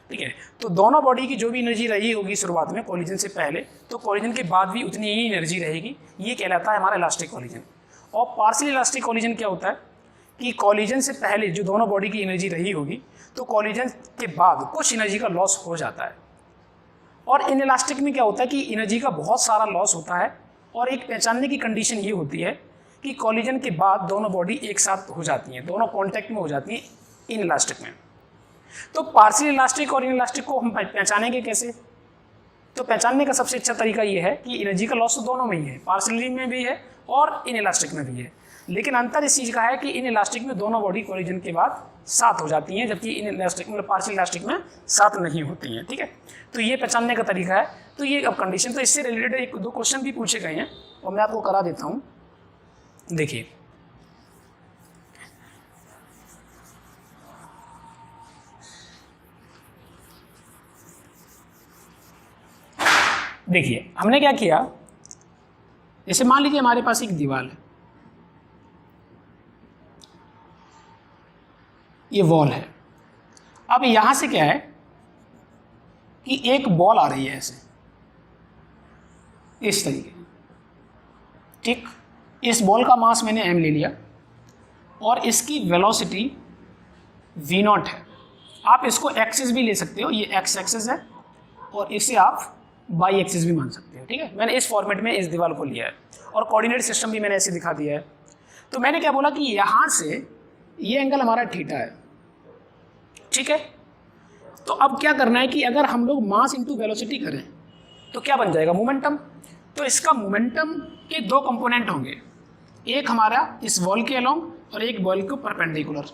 ठीक है, तो दोनों बॉडी की जो भी एनर्जी रही होगी शुरुआत में कॉलिजन से पहले, तो कॉलिजन के बाद भी उतनी ही एनर्जी रहेगी। ये कहलाता है हमारा इलास्टिक कॉलिजन। और पार्शियल इलास्टिक कॉलिजन क्या होता है कि कॉलिजन से पहले जो दोनों बॉडी की एनर्जी रही होगी, तो कॉलिजन के बाद कुछ एनर्जी का लॉस हो जाता है। और इन इलास्टिक में क्या होता है कि एनर्जी का बहुत सारा लॉस होता है। और एक पहचानने की कंडीशन ये होती है कि कॉलिजन के बाद दोनों बॉडी एक साथ हो जाती हैं, दोनों कॉन्टैक्ट में हो जाती हैं इन इलास्टिक में। तो पार्शियल इलास्टिक और इन इलास्टिक को हम पहचानेंगे कैसे, तो पहचानने का सबसे अच्छा तरीका ये है कि एनर्जी का लॉस तो दोनों में ही है, पार्शियली में भी है और इन इलास्टिक में भी है। लेकिन अंतर इस चीज़ का है कि इन इलास्टिक में दोनों बॉडी कॉलिजन के बाद साथ हो जाती हैं, जबकि इन इलास्टिक मतलब पार्शियल इलास्टिक में साथ नहीं होती हैं। ठीक है, तो ये पहचानने का तरीका है। तो ये अब कंडीशन, तो इससे रिलेटेड 1-2 क्वेश्चन भी पूछे गए हैं और मैं आपको करा देता हूँ। देखिए, देखिए हमने क्या किया, जैसे मान लीजिए हमारे पास एक दीवार है, ये वॉल है। अब यहां से क्या है कि एक बॉल आ रही है ऐसे इस तरीके, ठीक। इस बॉल का मास मैंने m ले लिया और इसकी वेलोसिटी v0 है। आप इसको एक्सिस भी ले सकते हो, ये x एक्सिस है और इसे आप y एक्सिस भी मान सकते हो। ठीक है, मैंने इस फॉर्मेट में इस दीवार को लिया है और कोऑर्डिनेट सिस्टम भी मैंने ऐसे दिखा दिया है। तो मैंने क्या बोला कि यहाँ से ये एंगल हमारा थीटा है, ठीक है। तो अब क्या करना है कि अगर हम लोग मास इंटू वेलोसिटी करें तो क्या बन जाएगा, मोमेंटम। तो इसका मोमेंटम के दो कंपोनेंट होंगे, एक हमारा इस वॉल के अलोंग और एक वॉल को परपेंडिकुलर।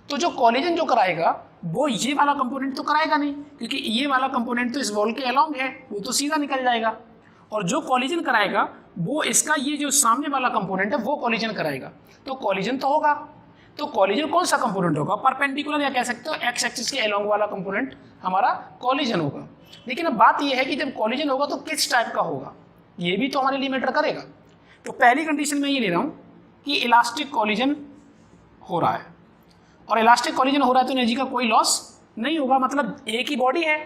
तो जो कॉलिजन जो कराएगा वो ये वाला कंपोनेंट तो कराएगा नहीं, क्योंकि ये वाला कंपोनेंट तो इस वॉल के अलोंग है, वो तो सीधा निकल जाएगा। और जो कॉलिजन कराएगा वो इसका ये जो सामने वाला कंपोनेंट है वो कॉलिजन कराएगा, तो कॉलिजन तो होगा। तो कॉलिजन कौन सा कंपोनेंट होगा, परपेंडिकुलर, या कह सकते हो एक्स एक्सिस के अलोंग वाला कंपोनेंट हमारा कॉलिजन होगा। लेकिन अब बात यह है कि जब कॉलिजन होगा तो किस टाइप का होगा, ये भी तो हमारे लिए मैटर करेगा। तो पहली कंडीशन मैं ये ले रहा हूँ कि इलास्टिक कॉलिजन हो रहा है, और इलास्टिक कॉलिजन हो रहा है तो एनर्जी का कोई लॉस नहीं होगा, मतलब एक ही बॉडी है,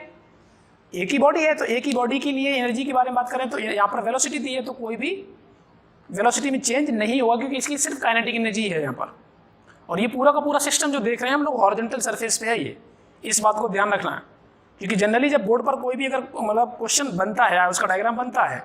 एक ही बॉडी है, तो एक ही बॉडी के लिए एनर्जी के बारे में बात करें तो यहाँ पर वेलोसिटी दी है तो कोई भी वेलोसिटी में चेंज नहीं होगा, क्योंकि इसकी सिर्फ काइनेटिक एनर्जी है यहाँ पर। और ये पूरा का पूरा सिस्टम जो देख रहे हैं हम लोग हॉरिजॉन्टल सरफेस पे है, ये इस बात को ध्यान रखना है, क्योंकि जनरली जब बोर्ड पर कोई भी अगर मतलब क्वेश्चन बनता है, उसका डायग्राम बनता है,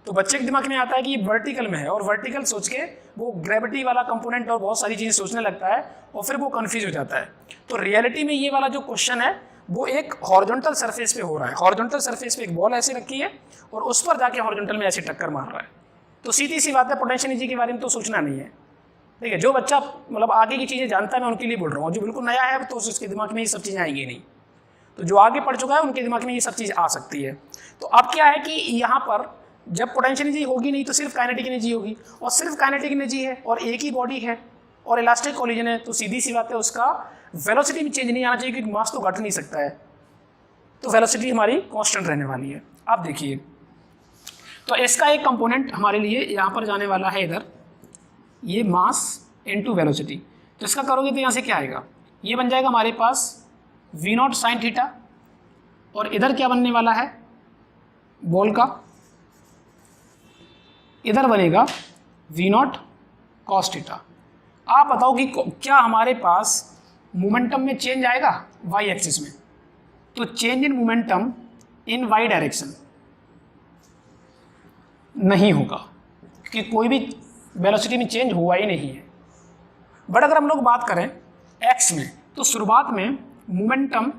तो बच्चे के दिमाग में आता है कि ये वर्टिकल में है, और वर्टिकल सोच के वो ग्रेविटी वाला कंपोनेंट और बहुत सारी चीज़ें सोचने लगता है, और फिर वो कंफ्यूज हो जाता है। तो रियलिटी में ये वाला जो क्वेश्चन है वो एक हॉरिजॉन्टल सरफेस पे हो रहा है। हॉरिजॉन्टल सरफेस पे एक बॉल ऐसे रखी है और उस पर जाके हॉरिजॉन्टल में ऐसे टक्कर मार रहा है। तो सीधी सी बात है, पोटेंशियल एनर्जी के बारे में तो सोचना नहीं है, ठीक है। जो बच्चा मतलब आगे की चीज़ें जानता है मैं उनके लिए बोल रहा हूँ, जो बिल्कुल नया है तो उसके दिमाग में ये सब चीज़ें आएंगी नहीं। तो जो आगे पढ़ चुका है उनके दिमाग में ये सब चीज़ आ सकती है। तो अब क्या है कि यहाँ पर जब पोटेंशियल एनर्जी होगी नहीं तो सिर्फ काइनेटिक एनर्जी होगी, और सिर्फ काइनेटिक एनर्जी है और एक ही बॉडी है और इलास्टिक कॉलिजन है, तो सीधी सी बात है उसका वेलोसिटी में चेंज नहीं आना चाहिए, क्योंकि मास तो घट नहीं सकता है, तो वेलोसिटी हमारी कांस्टेंट रहने वाली है। अब देखिए, तो इसका एक कंपोनेंट हमारे लिए यहाँ पर जाने वाला है, इधर ये मास इनटू वेलोसिटी। तो इसका करोगे तो यहाँ से क्या आएगा, ये बन जाएगा हमारे पास v0 साइन थीटा, और इधर क्या बनने वाला है बॉल का, इधर बनेगा v0 कॉस थीटा। आप बताओ कि क्या हमारे पास मोमेंटम में चेंज आएगा y एक्सिस में, तो change in momentum in y direction नहीं होगा, क्योंकि कोई भी वेलोसिटी में चेंज हुआ ही नहीं है। बट अगर हम लोग बात करें x में, तो शुरुआत में मोमेंटम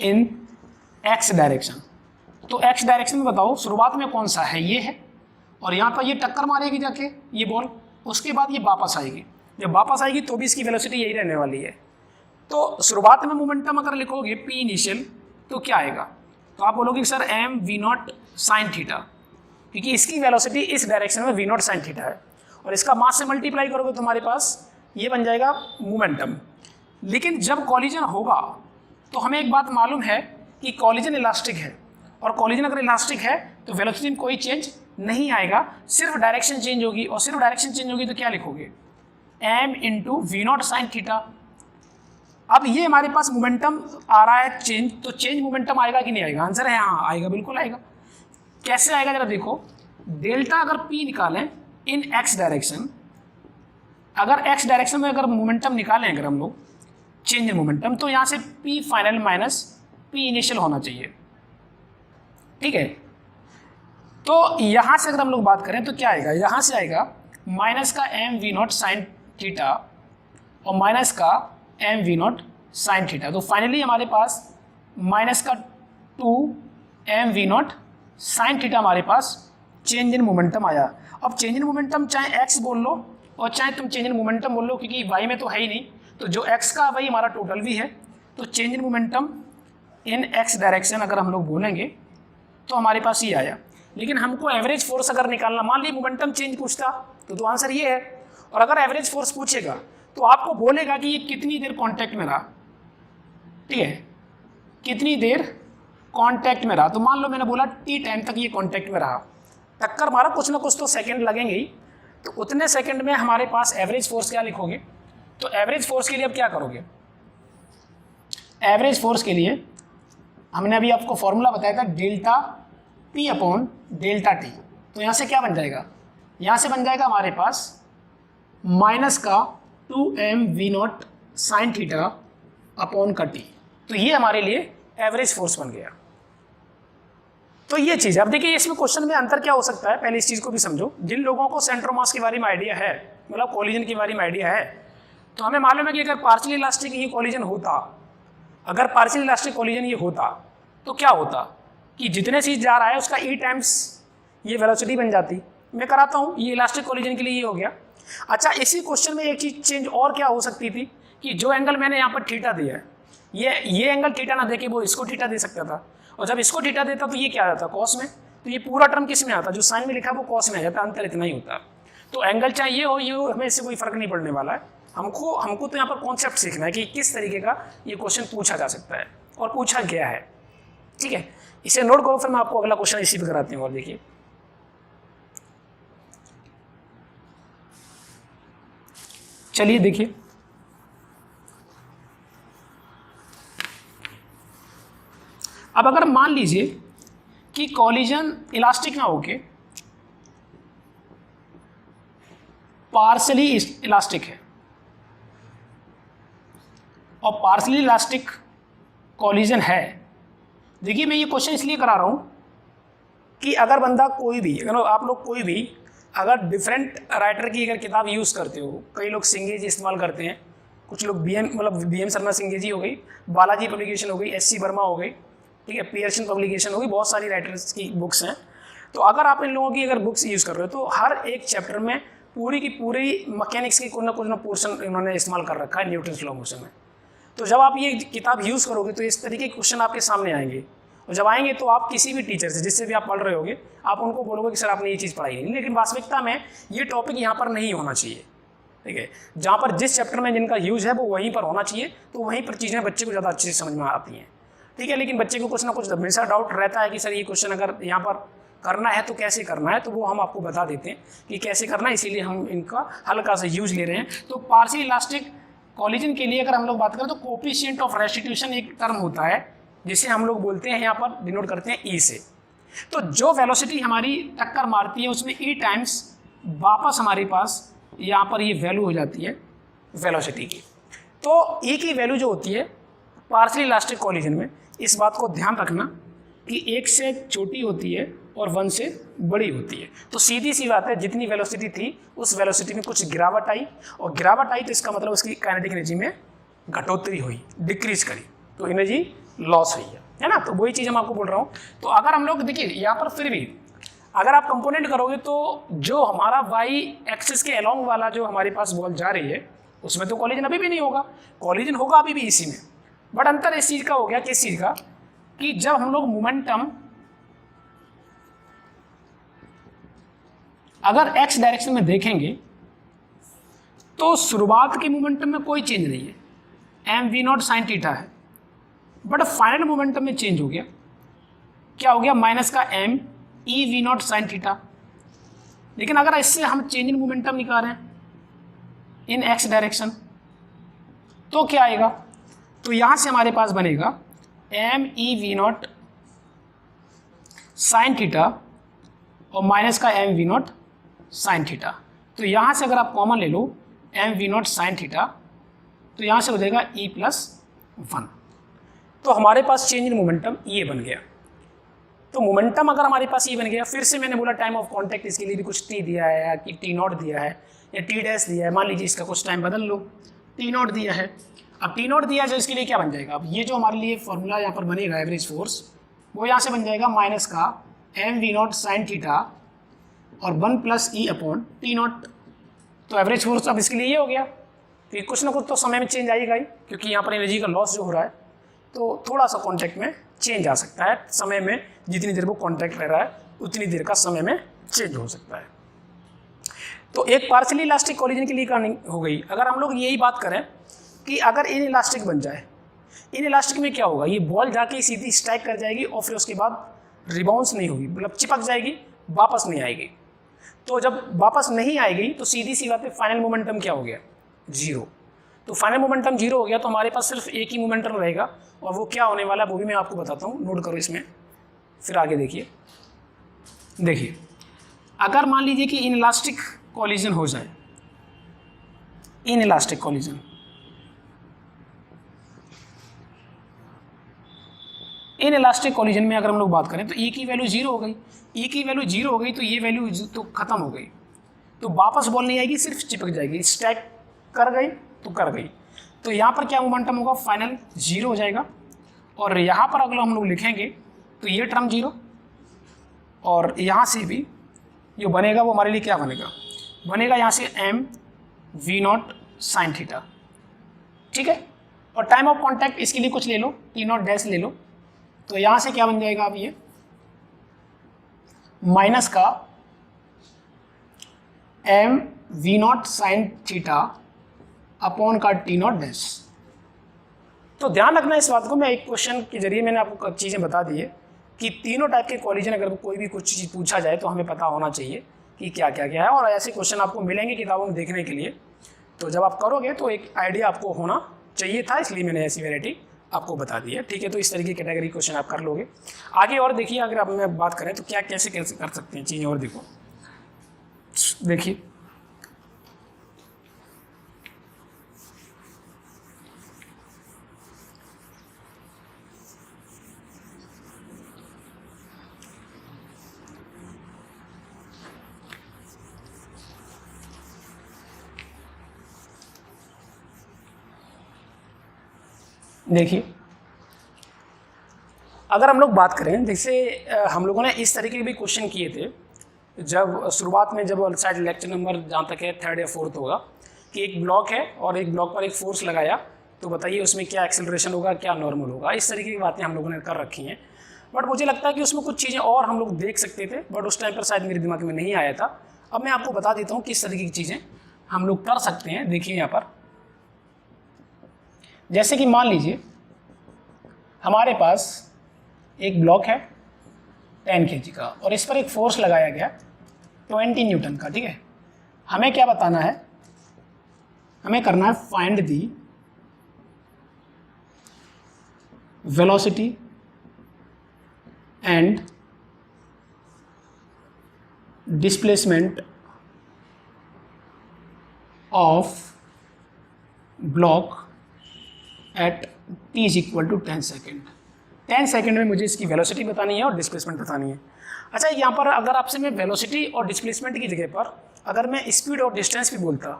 इन x डायरेक्शन, तो x डायरेक्शन में बताओ शुरुआत में कौन सा है, ये है, और यहाँ पर ये टक्कर मारेगी जाके ये बॉल, उसके बाद ये वापस आएगी, जब वापस आएगी तो भी इसकी वेलोसिटी यही रहने वाली है। तो शुरुआत में मोमेंटम अगर लिखोगे p इनिशियल तो क्या आएगा, तो आप बोलोगे sir m v0 sine theta, क्योंकि इसकी वेलोसिटी इस डायरेक्शन में v0 साइन थीटा है, और इसका मास से मल्टीप्लाई करोगे तो हमारे पास ये बन जाएगा मोमेंटम। लेकिन जब कॉलिजन होगा तो हमें एक बात मालूम है कि कॉलिजन इलास्टिक है, और कॉलिजन अगर इलास्टिक है तो वेलोसिटी में कोई चेंज नहीं आएगा, सिर्फ डायरेक्शन चेंज होगी, और सिर्फ डायरेक्शन चेंज होगी तो क्या लिखोगे m into v0 sine theta. अब ये हमारे पास मोमेंटम आ रहा है चेंज, तो चेंज मोमेंटम आएगा कि नहीं आएगा, आंसर है हाँ आएगा, बिल्कुल आएगा। कैसे आएगा जरा देखो, डेल्टा अगर p निकालें इन x डायरेक्शन, अगर x डायरेक्शन में अगर मोमेंटम निकालें अगर हम लोग चेंज इन मोमेंटम, तो यहाँ से p final minus p initial होना चाहिए, ठीक है। तो यहाँ से अगर हम लोग बात करें तो क्या आएगा, यहाँ से आएगा माइनस का m v0 साइन थीटा और माइनस का m v0 साइन थीटा, तो फाइनली हमारे पास माइनस का 2m v0 साइन थीटा हमारे पास चेंज इन मोमेंटम आया। अब चेंज इन मोमेंटम चाहे x बोल लो और चाहे तुम चेंज इन मोमेंटम बोल लो, क्योंकि y में तो है ही नहीं, तो जो x का वही हमारा टोटल भी है, तो change in momentum in x direction अगर हम लोग बोलेंगे तो हमारे पास ये आया। लेकिन हमको एवरेज फोर्स अगर निकालना, मान ली मोमेंटम चेंज पूछता तो आंसर ये है, और अगर एवरेज फोर्स पूछेगा तो आपको बोलेगा कि ये कितनी देर कांटेक्ट में रहा, ठीक है, कितनी देर कांटेक्ट में रहा। तो मान लो मैंने बोला t टाइम तक ये कांटेक्ट में रहा, टक्कर मारा, कुछ ना कुछ तो सेकंड लगेंगे ही, तो उतने सेकंड में हमारे पास एवरेज फोर्स क्या लिखोगे। तो एवरेज फोर्स के लिए अब क्या करोगे, एवरेज फोर्स के लिए हमने अभी आपको फॉर्मूला बताया था delta p upon delta t। तो यहाँ से क्या बन जाएगा, यहाँ से बन जाएगा हमारे पास माइनस का 2m v0 sine theta upon का t। तो ये हमारे लिए एवरेज फोर्स बन गया, तो ये चीज़ है। अब देखिए इसमें क्वेश्चन में अंतर क्या हो सकता है, पहले इस चीज़ को भी समझो। जिन लोगों को सेंटर ऑफ मास के बारे में आइडिया है, मतलब कोलिजन के बारे में आइडिया है, तो हमें मालूम है कि अगर पार्शियल इलास्टिक ये कोलिजन होता, अगर पार्शियल इलास्टिक कोलिजन ये होता तो क्या होता कि जितने चीज जा रहा है उसका ई टाइम्स ये वेलोसिटी बन जाती। मैं कराता हूँ, ये इलास्टिक कोलिजन के लिए ये हो गया। अच्छा, इसी क्वेश्चन में एक चीज चेंज और क्या हो सकती थी कि जो एंगल मैंने यहाँ पर थीटा दिया है, ये एंगल थीटा ना देके वो इसको थीटा दे सकता था, और जब इसको थीटा देता तो ये क्या आ जाता, कॉस में। तो ये पूरा टर्म किस में आता, जो साइन में लिखा है वो कॉस में आ जाता, अंतर इतना ही होता। तो एंगल चाहे ये हो, हमें इससे कोई फर्क नहीं पड़ने वाला है। हमको तो यहाँ पर कॉन्सेप्ट सीखना है कि किस तरीके का ये क्वेश्चन पूछा जा सकता है और पूछा गया है। ठीक है, इसे नोट करो, फिर मैं आपको अगला क्वेश्चन इसी पे कराती हूँ। और देखिए चलिए देखिए, अब अगर मान लीजिए कि कॉलिजन इलास्टिक ना होके पार्शियली इलास्टिक है, और पार्शियली इलास्टिक कॉलिजन है। देखिए मैं ये क्वेश्चन इसलिए करा रहा हूँ कि अगर बंदा कोई भी, अगर आप लोग कोई भी अगर डिफरेंट राइटर की अगर किताब यूज़ करते हो, कई लोग सिंगेजी इस्तेमाल करते हैं, कुछ लोग बीएम शर्मा सिंगेजी हो गई, बालाजी पब्लिकेशन हो गई, एससी वर्मा हो गई, ठीक है, पियर्सन पब्लिकेशन हो गई, बहुत सारी राइटर्स की बुक्स हैं। तो अगर आप इन लोगों की अगर बुक्स यूज़ कर रहे हो तो हर एक चैप्टर में पूरी की पूरी मैकेनिक्स की कुछ ना पोर्शन इन्होंने इस्तेमाल कर रखा है न्यूटन स्लो मोशन में। तो जब आप ये किताब यूज़ करोगे तो इस तरीके के क्वेश्चन आपके सामने आएंगे, और जब आएंगे तो आप किसी भी टीचर से, जिससे भी आप पढ़ रहे होगे, आप उनको बोलोगे कि सर आपने ये चीज़ पढ़ाई है, लेकिन वास्तविकता में ये टॉपिक यहाँ पर नहीं होना चाहिए। ठीक है, जहाँ पर जिस चैप्टर में जिनका यूज़ है वो वहीं पर होना चाहिए, तो वहीं पर चीज़ें बच्चे को ज़्यादा अच्छे से समझ में आती हैं। ठीक है, लेकिन बच्चे को कुछ ना कुछ हमेशा डाउट रहता है कि सर ये क्वेश्चन अगर यहाँ पर करना है तो कैसे करना है, तो वो हम आपको बता देते हैं कि कैसे करना है, इसीलिए हम इनका हल्का सा यूज ले रहे हैं। तो पार्शियल इलास्टिक कॉलिजन के लिए अगर हम लोग बात करें तो कोफिशिएंट ऑफ रेस्टिट्यूशन एक टर्म होता है जिसे हम लोग बोलते हैं, यहाँ पर डिनोट करते हैं ई से। तो जो वेलोसिटी हमारी टक्कर मारती है उसमें ई टाइम्स वापस हमारे पास यहाँ पर ये वैल्यू हो जाती है वेलोसिटी की। तो ई की वैल्यू जो होती है पार्शियल इलास्टिक कॉलिजन में, इस बात को ध्यान रखना कि 1 से छोटी होती है और 1 से बड़ी होती है। तो सीधी सी बात है, जितनी वेलोसिटी थी उस वेलोसिटी में कुछ गिरावट आई, और गिरावट आई तो इसका मतलब उसकी काइनेटिक एनर्जी में घटोतरी हुई, डिक्रीज करी, तो एनर्जी लॉस हुई है ना। तो वही चीज़ हम आपको बोल रहा हूँ। तो अगर हम लोग देखिए यहाँ पर फिर भी अगर आप कंपोनेंट करोगे तो जो हमारा वाई एक्सिस के अलोंग वाला जो हमारे पास बॉल जा रही है उसमें तो कॉलिजन अभी भी नहीं होगा, कॉलिजन होगा अभी भी इसी में। बट अंतर इस चीज़ का हो गया, किस चीज़ का, कि जब हम लोग मोमेंटम अगर x डायरेक्शन में देखेंगे तो शुरुआत के मोमेंटम में कोई चेंज नहीं है, m we not sine theta है, बट फाइनल मोमेंटम में चेंज हो गया। क्या हो गया, माइनस का m E V not sine theta. लेकिन अगर इससे हम चेंज इन मोमेंटम निकालें इन x डायरेक्शन तो क्या आएगा, तो यहां से हमारे पास बनेगा M E V not sine theta और माइनस का M we not sine theta. तो यहाँ से अगर आप कॉमन ले लो M we not sine theta तो यहाँ से हो जाएगा ई प्लस 1। तो हमारे पास चेंज इन मोमेंटम ये बन गया। तो मोमेंटम अगर हमारे पास ये बन गया, फिर से मैंने बोला टाइम ऑफ कांटेक्ट, इसके लिए भी कुछ टी दिया है या कि टी नॉट दिया है या टी डैश दिया है, मान लीजिए इसका कुछ टाइम बदल लो, टी नॉट दिया है। अब टी नॉट दिया है इसके लिए क्या बन जाएगा, अब ये जो हमारे लिए फॉर्मूला यहाँ पर बनेगा एवरेज फोर्स, वो यहाँ से बन जाएगा माइनस का M we not sine theta और 1 plus e upon t naught. तो एवरेज फोर्स अब इसके लिए ये हो गया कि कुछ ना कुछ तो समय में चेंज आएगा ही, क्योंकि यहाँ पर एनर्जी का लॉस जो हो रहा है तो थोड़ा सा कॉन्टैक्ट में चेंज आ सकता है, समय में जितनी देर वो कॉन्टैक्ट रह रहा है उतनी देर का समय में चेंज हो सकता है। तो एक पार्शियली इलास्टिक कॉलिजन के लिए कहानी हो गई। अगर हम लोग यही बात करें कि अगर इन इलास्टिक बन जाए, इन इलास्टिक में क्या होगा, ये बॉल जाके सीधी स्ट्राइक कर जाएगी और फिर उसके बाद रिबाउंस नहीं होगी, मतलब चिपक जाएगी, वापस नहीं आएगी। तो जब वापस नहीं आएगी तो सीधी सी बात है फाइनल मोमेंटम क्या हो गया, 0। तो फाइनल मोमेंटम 0 हो गया तो हमारे पास सिर्फ एक ही मोमेंटम रहेगा, और वो क्या होने वाला है वो भी मैं आपको बताता हूँ, नोट करो इसमें, फिर आगे देखिए। देखिए अगर मान लीजिए कि इन इलास्टिक कॉलिजन हो जाए, in elastic collision, in elastic collision में अगर हम लोग बात करें तो ई की वैल्यू 0 हो गई, ई की वैल्यू 0 हो गई तो ये वैल्यू तो खत्म हो गई, तो वापस बॉल नहीं आएगी, सिर्फ चिपक जाएगी, स्टैक कर गई तो कर गई। तो यहाँ पर क्या मोमेंटम होगा, फाइनल 0 हो जाएगा। और यहाँ पर अगर हम लोग लिखेंगे तो ये टर्म 0, और यहाँ से भी जो बनेगा वो हमारे लिए क्या बनेगा, बनेगा यहाँ से mv0 sin थीटा, ठीक है। और टाइम ऑफ कॉन्टैक्ट इसके लिए कुछ ले लो, t0 डैश ले लो, तो यहाँ से क्या बन जाएगा अब ये माइनस का mv0 sin थीटा अपॉन का t0 डैश। तो ध्यान रखना इस बात को, मैं एक क्वेश्चन के जरिए मैंने आपको चीज़ें बता दी है कि तीनों टाइप के कॉलिजन अगर कोई भी कुछ चीज़ पूछा जाए तो हमें पता होना चाहिए कि क्या क्या क्या है, और ऐसे क्वेश्चन आपको मिलेंगे किताबों में देखने के लिए। तो जब आप करोगे तो एक आइडिया आपको होना चाहिए था, इसलिए मैंने ऐसी वैरायटी आपको बता दी है, ठीक है। तो इस तरीके की कैटेगरी क्वेश्चन आप कर लोगे। आगे और देखिए, अगर आप मैं बात करें तो क्या कैसे कैसे कर सकते हैं चीज़ें, और देखो देखिए देखिए अगर हम लोग बात करें, जैसे हम लोगों ने इस तरीके के भी क्वेश्चन किए थे जब शुरुआत में, जब शायद लेक्चर नंबर जहाँ तक है 3rd या 4th होगा, कि एक ब्लॉक है और एक ब्लॉक पर एक फोर्स लगाया, तो बताइए उसमें क्या एक्सेलरेशन होगा, क्या नॉर्मल होगा। इस तरीके की बातें हम लोगों ने कर रखी हैं। बट मुझे लगता है कि उसमें कुछ चीज़ें और हम लोग देख सकते थे, बट उस टाइम पर शायद मेरे दिमाग में नहीं आया था। अब मैं आपको बता देता हूँ किस तरीके की चीज़ें हम लोग कर सकते हैं। देखिए यहाँ पर, जैसे कि मान लीजिए हमारे पास एक ब्लॉक है 10 kg का, और इस पर एक फोर्स लगाया गया 20 न्यूटन का, ठीक है। हमें क्या बताना है, हमें करना है find the velocity and displacement of block at t is equal to 10 second. 10 second में मुझे इसकी वेलोसिटी बतानी है और डिस्प्लेसमेंट बतानी है। अच्छा, यहाँ पर अगर आपसे मैं वेलोसिटी और डिस्प्लेसमेंट की जगह पर अगर मैं स्पीड और डिस्टेंस भी बोलता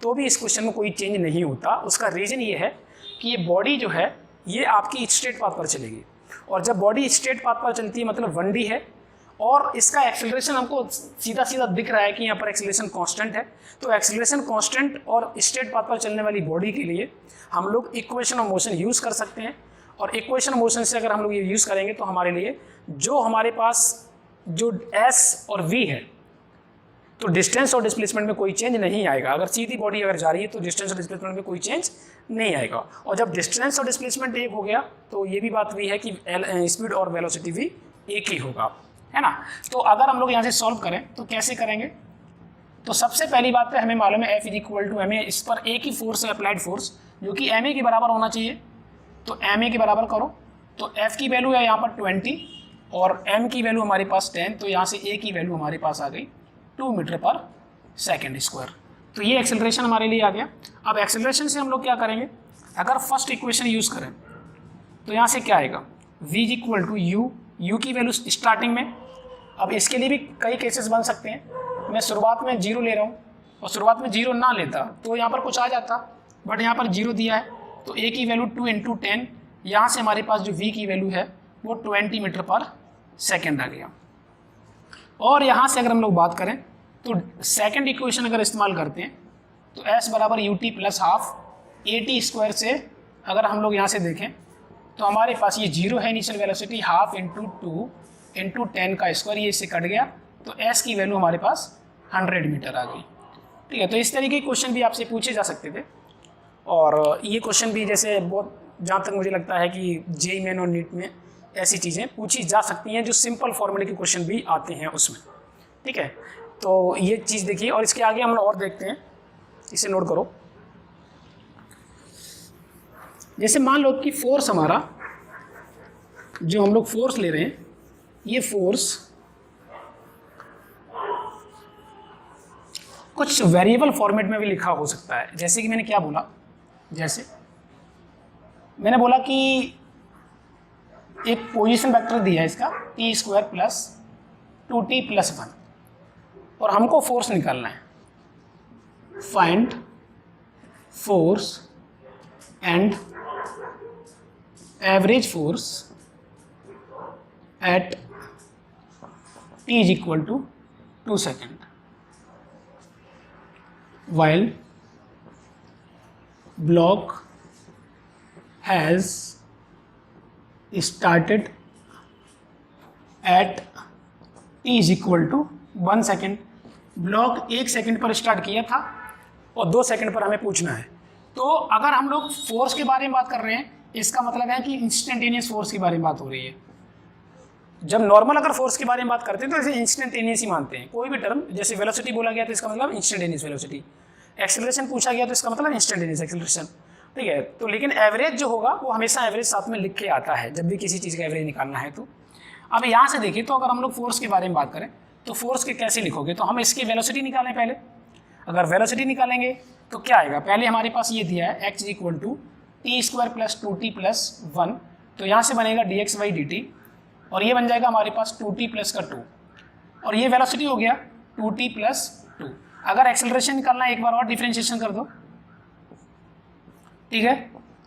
तो भी इस क्वेश्चन में कोई चेंज नहीं होता। उसका रीज़न ये है कि ये बॉडी जो है ये आपकी स्ट्रेट पाथ पर चलेगी, और जब बॉडी स्ट्रेट पाथ पर चलती है मतलब 1D है, और इसका एक्सेलरेशन हमको सीधा सीधा दिख रहा है कि यहाँ पर एक्सेलरेशन कांस्टेंट है। तो एक्सेलरेशन कांस्टेंट और स्ट्रेट पाथ पर चलने वाली बॉडी के लिए हम लोग इक्वेशन ऑफ मोशन यूज़ कर सकते हैं, और इक्वेशन ऑफ मोशन से अगर हम लोग ये यूज़ करेंगे तो हमारे लिए जो हमारे पास जो s और v है, तो डिस्टेंस और डिस्प्लेसमेंट में कोई चेंज नहीं आएगा। अगर सीधी बॉडी अगर जा रही है तो डिस्टेंस और डिस्प्लेसमेंट में कोई चेंज नहीं आएगा, और जब डिस्टेंस और डिस्प्लेसमेंट एक हो गया तो ये भी बात भी है कि स्पीड और वेलोसिटी भी एक ही होगा, है ना। तो अगर हम लोग यहाँ से सॉल्व करें तो कैसे करेंगे, तो सबसे पहली बात है हमें मालूम है F is equal to ma, इस पर एक ही फोर्स है अप्लाइड फोर्स जो कि ma के बराबर होना चाहिए। तो ma के बराबर करो, तो F की वैल्यू है यहाँ पर 20 और m की वैल्यू हमारे पास 10, तो यहाँ से a की वैल्यू हमारे पास आ गई 2 मीटर पर सेकेंड स्क्वायर। तो ये एक्सेलरेशन हमारे लिए आ गया। अब एक्सेलरेशन से हम लोग क्या करेंगे, अगर फर्स्ट इक्वेशन यूज़ करें तो यहाँ से क्या आएगा, v is equal to u की वैल्यू स्टार्टिंग में। अब इसके लिए भी कई केसेस बन सकते हैं, मैं शुरुआत में 0 ले रहा हूँ और शुरुआत में 0 ना लेता तो यहाँ पर कुछ आ जाता, बट यहाँ पर 0 दिया है तो a की वैल्यू 2 × 10, यहाँ से हमारे पास जो v की वैल्यू है वो 20 मीटर पर सेकेंड आ गया। और यहाँ से अगर हम लोग बात करें तो सेकंड इक्वेशन अगर इस्तेमाल करते हैं तो s बराबर ut plus half at square से अगर हम लोग यहाँ से देखें तो हमारे पास ये 0 है initial velocity, half into 2 into 10 का स्क्वायर, ये इससे कट गया तो s की वैल्यू हमारे पास 100 मीटर आ गई, ठीक है। तो इस तरीके के क्वेश्चन भी आपसे पूछे जा सकते थे, और ये क्वेश्चन भी जैसे बहुत जहाँ तक मुझे लगता है कि जेईई मेन और नीट में ऐसी चीज़ें पूछी जा सकती हैं जो सिंपल फॉर्मूले के क्वेश्चन भी आते हैं उसमें, ठीक है। तो ये चीज़ देखिए, और इसके आगे हम लोग और देखते हैं, इसे नोट करो। जैसे मान लो कि फोर्स हमारा जो हम लोग फोर्स ले रहे हैं, ये फोर्स कुछ वेरिएबल फॉर्मेट में भी लिखा हो सकता है। जैसे कि मैंने क्या बोला, जैसे मैंने बोला कि एक पोजीशन वेक्टर दिया है इसका t² प्लस 2t प्लस 1 और हमको फोर्स निकालना है। Find force and average force at t is equal to 2 second while block has started at t is equal to 1 second. Block 1 second पर स्टार्ट किया था और 2 सेकेंड पर हमें पूछना है। तो अगर हम लोग फोर्स के बारे में बात कर रहे हैं, इसका मतलब है कि इंस्टेंटेनियस फोर्स के बारे में बात हो रही है। जब नॉर्मल अगर फोर्स के बारे में बात करते हैं तो इसे इंस्टेंटेनियस ही मानते हैं। कोई भी टर्म, जैसे वेलोसिटी बोला गया तो इसका मतलब इंस्टेंटेनियस वेलोसिटी, एक्सेलरेशन पूछा गया तो इसका मतलब इंस्टेंटेनियस एक्सेलरेशन, ठीक है। तो लेकिन एवरेज जो होगा वो हमेशा एवरेज साथ में लिख के आता है जब भी किसी चीज़ का एवरेज निकालना है। तो अब यहाँ से देखिए, तो अगर हम लोग फोर्स के बारे में बात करें तो फोर्स के कैसे लिखोगे, तो हम इसकी वेलोसिटी निकालें पहले। अगर वेलोसिटी निकालेंगे तो क्या आएगा, पहले हमारे पास ये दिया है x equal to t² plus 2t plus 1, तो यहाँ से बनेगा dx/dt और ये बन जाएगा हमारे पास 2t प्लस का 2 और ये वेलोसिटी हो गया 2t प्लस 2। अगर एक्सेलरेशन निकालना है, एक बार और डिफरेंशिएशन कर दो, ठीक है,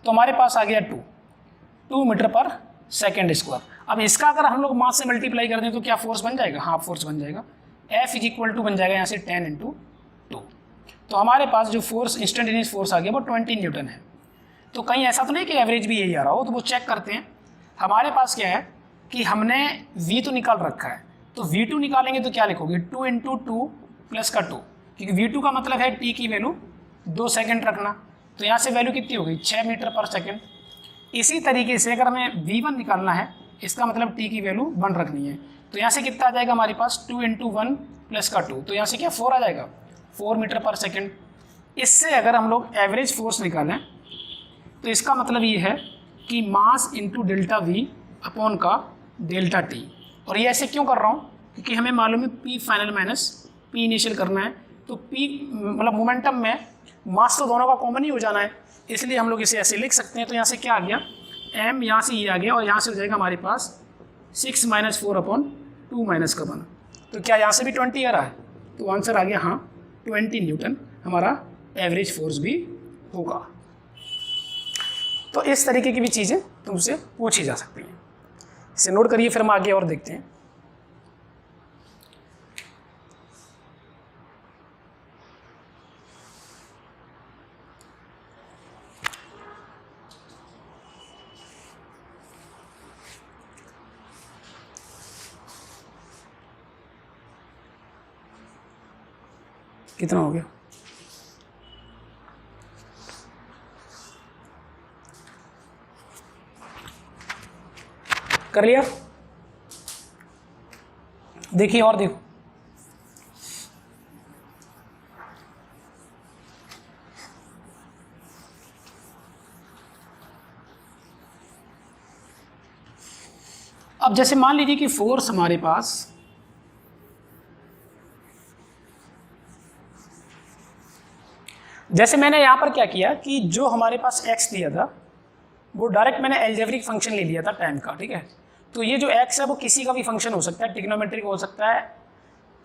तो हमारे पास आ गया 2 मीटर पर सेकेंड स्क्वायर। अब इसका अगर हम लोग मास से मल्टीप्लाई कर दें तो क्या फोर्स बन जाएगा, हाँ फोर्स बन जाएगा। F इज इक्वल टू बन जाएगा यहाँ से 10 × 2। तो हमारे पास जो फोर्स इंस्टेंटेनियस फोर्स आ गया वो 20 न्यूटन है। तो कहीं ऐसा तो नहीं कि एवरेज भी यही आ रहा हो, तो वो चेक करते हैं। हमारे पास क्या है कि हमने V तो निकाल रखा है, तो V2 निकालेंगे तो क्या लिखोगे 2 × 2 प्लस का 2, क्योंकि V2 का मतलब है t की वैल्यू 2 सेकेंड रखना, तो यहाँ से वैल्यू कितनी हो गई 6 मीटर पर सेकेंड। इसी तरीके से अगर हमें V1 निकालना है, इसका मतलब t की वैल्यू 1 रखनी है, तो यहाँ से कितना आ जाएगा हमारे पास 2 × 1 प्लस का 2, तो यहाँ से क्या 4 आ जाएगा 4 मीटर पर सेकेंड। इससे अगर हम लोग एवरेज फोर्स निकालें तो इसका मतलब ये है कि mass into delta V upon का डेल्टा t। और ये ऐसे क्यों कर रहा हूँ, क्योंकि हमें मालूम है P final minus P initial करना है, तो P मतलब मोमेंटम में मास तो दोनों का कॉमन ही हो जाना है, इसलिए हम लोग इसे ऐसे लिख सकते हैं। तो यहाँ से क्या आ गया m, यहाँ से ये आ गया और यहाँ से हो जाएगा हमारे पास 6 - 4 अपॉन 2 - का 1। तो क्या यहाँ से भी 20 आ रहा है, तो आंसर आ गया हाँ 20 न्यूटन हमारा एवरेज फोर्स भी होगा। तो इस तरीके की भी चीज़ें तुमसे पूछी जा सकती हैं, इसे नोट करिए, फिर हम आगे और देखते हैं। कितना हो गया, कर लिया, देखिए और देखो। अब जैसे मान लीजिए कि फोर्स हमारे पास जैसे मैंने यहाँ पर क्या किया कि जो हमारे पास x दिया था वो डायरेक्ट मैंने एल्जेब्रिक फंक्शन ले लिया था टाइम का, ठीक है। तो ये जो x है वो किसी का भी फंक्शन हो सकता है, ट्रिग्नोमेट्रिक हो सकता है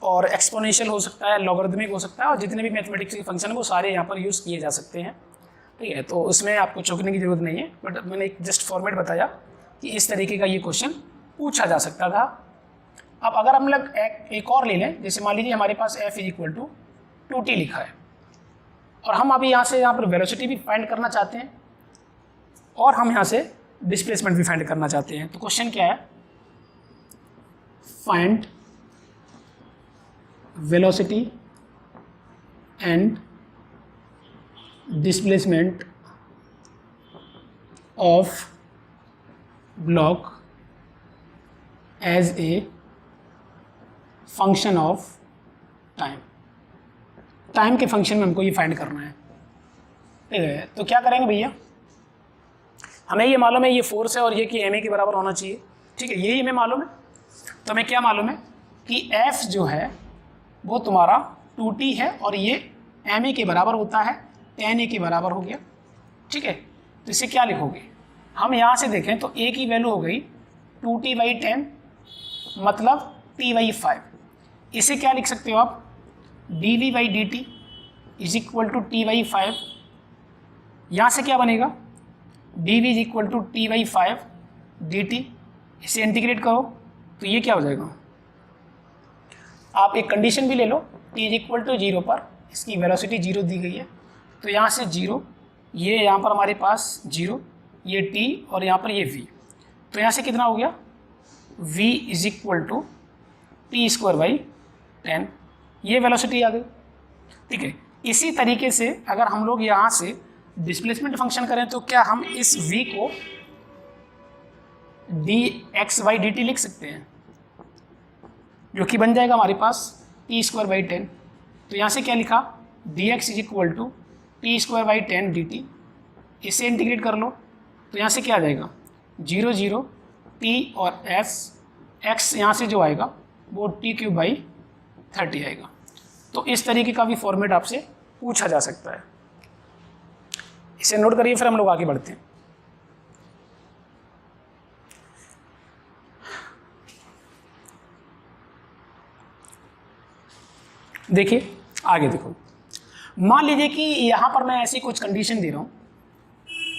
और एक्सपोनेंशियल हो सकता है, लॉगरिथमिक हो सकता है, और जितने भी मैथमेटिक्स के फंक्शन है वो सारे यहाँ पर यूज़ किए जा सकते हैं, ठीक है। तो उसमें आपको चौंकने की जरूरत नहीं है, बट मैंने एक जस्ट फॉर्मेट बताया कि इस तरीके का ये क्वेश्चन पूछा जा सकता था। अब अगर हम लोग एक और ले लें, जैसे मान लीजिए हमारे पास F is equal to 2t लिखा है और हम अभी यहाँ पर वेलोसिटी भी फाइंड करना चाहते हैं और हम यहाँ से डिस्प्लेसमेंट भी फाइंड करना चाहते हैं। तो क्वेश्चन क्या है, find velocity and displacement of block as a function of time. Time के फंक्शन में हमको ये फाइंड करना है, ठीक है। तो क्या करेंगे भैया, हमें ये मालूम है ये फोर्स है और ये कि ma के बराबर होना चाहिए, ठीक है, यही हमें मालूम है। तो हमें क्या मालूम है कि F जो है वो तुम्हारा 2t है और ये ma के बराबर होता है, tan a के बराबर हो गया, ठीक है। तो इसे क्या लिखोगे, हम यहाँ से देखें तो a की वैल्यू हो गई 2t/10 मतलब t/5। इसे क्या लिख सकते हो आप, dv/dt is equal to t/5। यहाँ से क्या बनेगा, dv is equal to t/5 dt। इसे इंटीग्रेट करो तो ये क्या हो जाएगा, आप एक कंडीशन भी ले लो, t इज इक्वल टू 0 पर इसकी वेलोसिटी 0 दी गई है, तो यहाँ से 0, ये यहाँ पर हमारे पास 0, ये t और यहाँ पर ये v, तो यहाँ से कितना हो गया, v is equal to t²/10, ये वेलोसिटी आ गई। ठीक है, इसी तरीके से अगर हम लोग यहाँ से डिस्प्लेसमेंट फंक्शन करें तो क्या हम इस v को dx/dt लिख सकते हैं, जो कि बन जाएगा हमारे पास t²/10। तो यहाँ से क्या लिखा, dx is equal to t²/10 dt। इसे इंटीग्रेट कर लो तो यहाँ से क्या आ जाएगा, 0 0 t और x यहाँ से जो आएगा वो t³/30 आएगा। तो इस तरीके का भी फॉर्मेट आपसे पूछा जा सकता है, इसे नोट करिए, फिर हम लोग आगे बढ़ते हैं। देखिए आगे देखो, मान लीजिए कि यहाँ पर मैं ऐसी कुछ कंडीशन दे रहा हूँ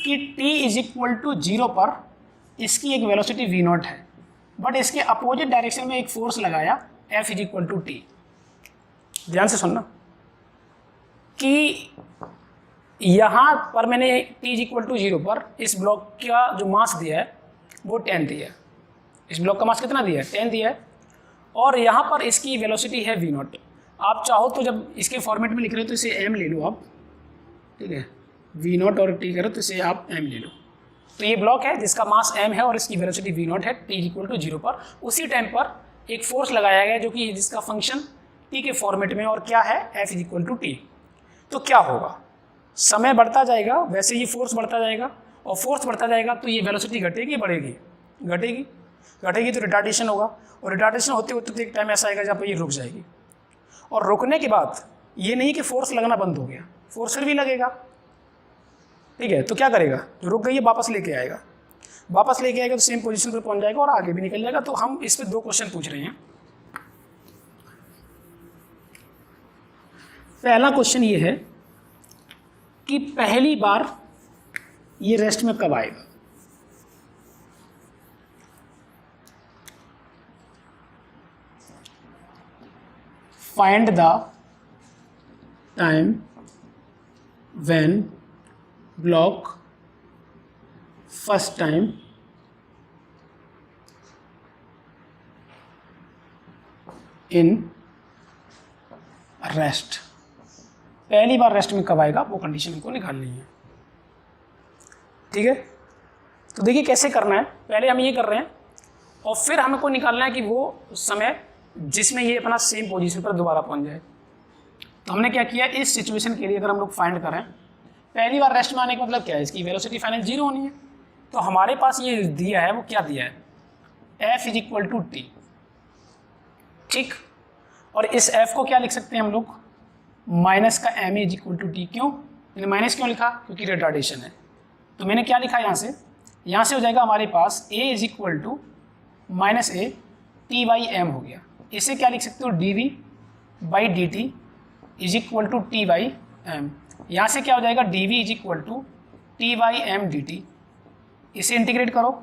कि t इज इक्वल टू 0 पर इसकी एक वेलोसिटी v0 है, बट इसके अपोजिट डायरेक्शन में एक फोर्स लगाया f is equal to t. ध्यान से सुनना कि यहाँ पर मैंने t इज इक्वल टू 0 पर इस ब्लॉक का जो मास दिया है वो 10 दिया है, इस ब्लॉक का मास कितना दिया है, 10 दिया है, और यहाँ पर इसकी वेलोसिटी है v0। आप चाहो तो जब इसके फॉर्मेट में लिख रहे हो तो इसे m ले लो आप, ठीक है, v0 और t करो तो इसे आप m ले लो। तो ये ब्लॉक है जिसका मास m है और इसकी वेलोसिटी v0 है t इक्वल टू 0 पर। उसी टाइम पर एक फोर्स लगाया गया जो कि जिसका फंक्शन t के फॉर्मेट में और क्या है, f is equal to t. तो क्या होगा, समय बढ़ता जाएगा, वैसे ये फोर्स बढ़ता जाएगा, और फोर्स बढ़ता जाएगा तो ये वेलोसिटी घटेगी बढ़ेगी, घटेगी, घटेगी तो रिटार्डेशन होगा, और रिटार्डेशन होते होते तो एक टाइम ऐसा आएगा जहाँ पर ये रुक जाएगी, और रुकने के बाद ये नहीं कि फोर्स लगना बंद हो गया, फोर्स फिर भी लगेगा। ठीक है, तो क्या करेगा, जो रुक गई है वापस लेके आएगा, वापस लेके आएगा तो सेम पोजीशन पर पहुंच जाएगा और आगे भी निकल जाएगा। तो हम इस पे 2 क्वेश्चन पूछ रहे हैं। पहला क्वेश्चन ये है कि पहली बार ये रेस्ट में कब आएगा। Find the time when block first time in rest. पहली बार रेस्ट में कब आएगा वो कंडीशन हमको निकालनी है। ठीक है, तो देखिए कैसे करना है, पहले हम ये कर रहे हैं और फिर हमको निकालना है कि वो समय जिसमें ये अपना सेम पोजीशन पर दोबारा पहुंच जाए। तो हमने क्या किया, इस सिचुएशन के लिए अगर हम लोग फाइंड करें पहली बार रेस्ट में आने का मतलब क्या है, इसकी वेलोसिटी फाइनल 0 होनी है। तो हमारे पास ये दिया है, वो क्या दिया है, f is equal to t. ठीक, और इस f को क्या लिख सकते हैं हम लोग, माइनस का m is equal to t. क्यों, मैंने माइनस क्यों लिखा, क्योंकि रिटार्डेशन है। तो मैंने क्या लिखा यहाँ से हो जाएगा हमारे पास a is equal to minus a t/m हो गया। इसे क्या लिख सकते हो, dv/dt is equal to t/m। यहाँ से क्या हो जाएगा, dv is equal to t/m dt। इसे इंटीग्रेट करो,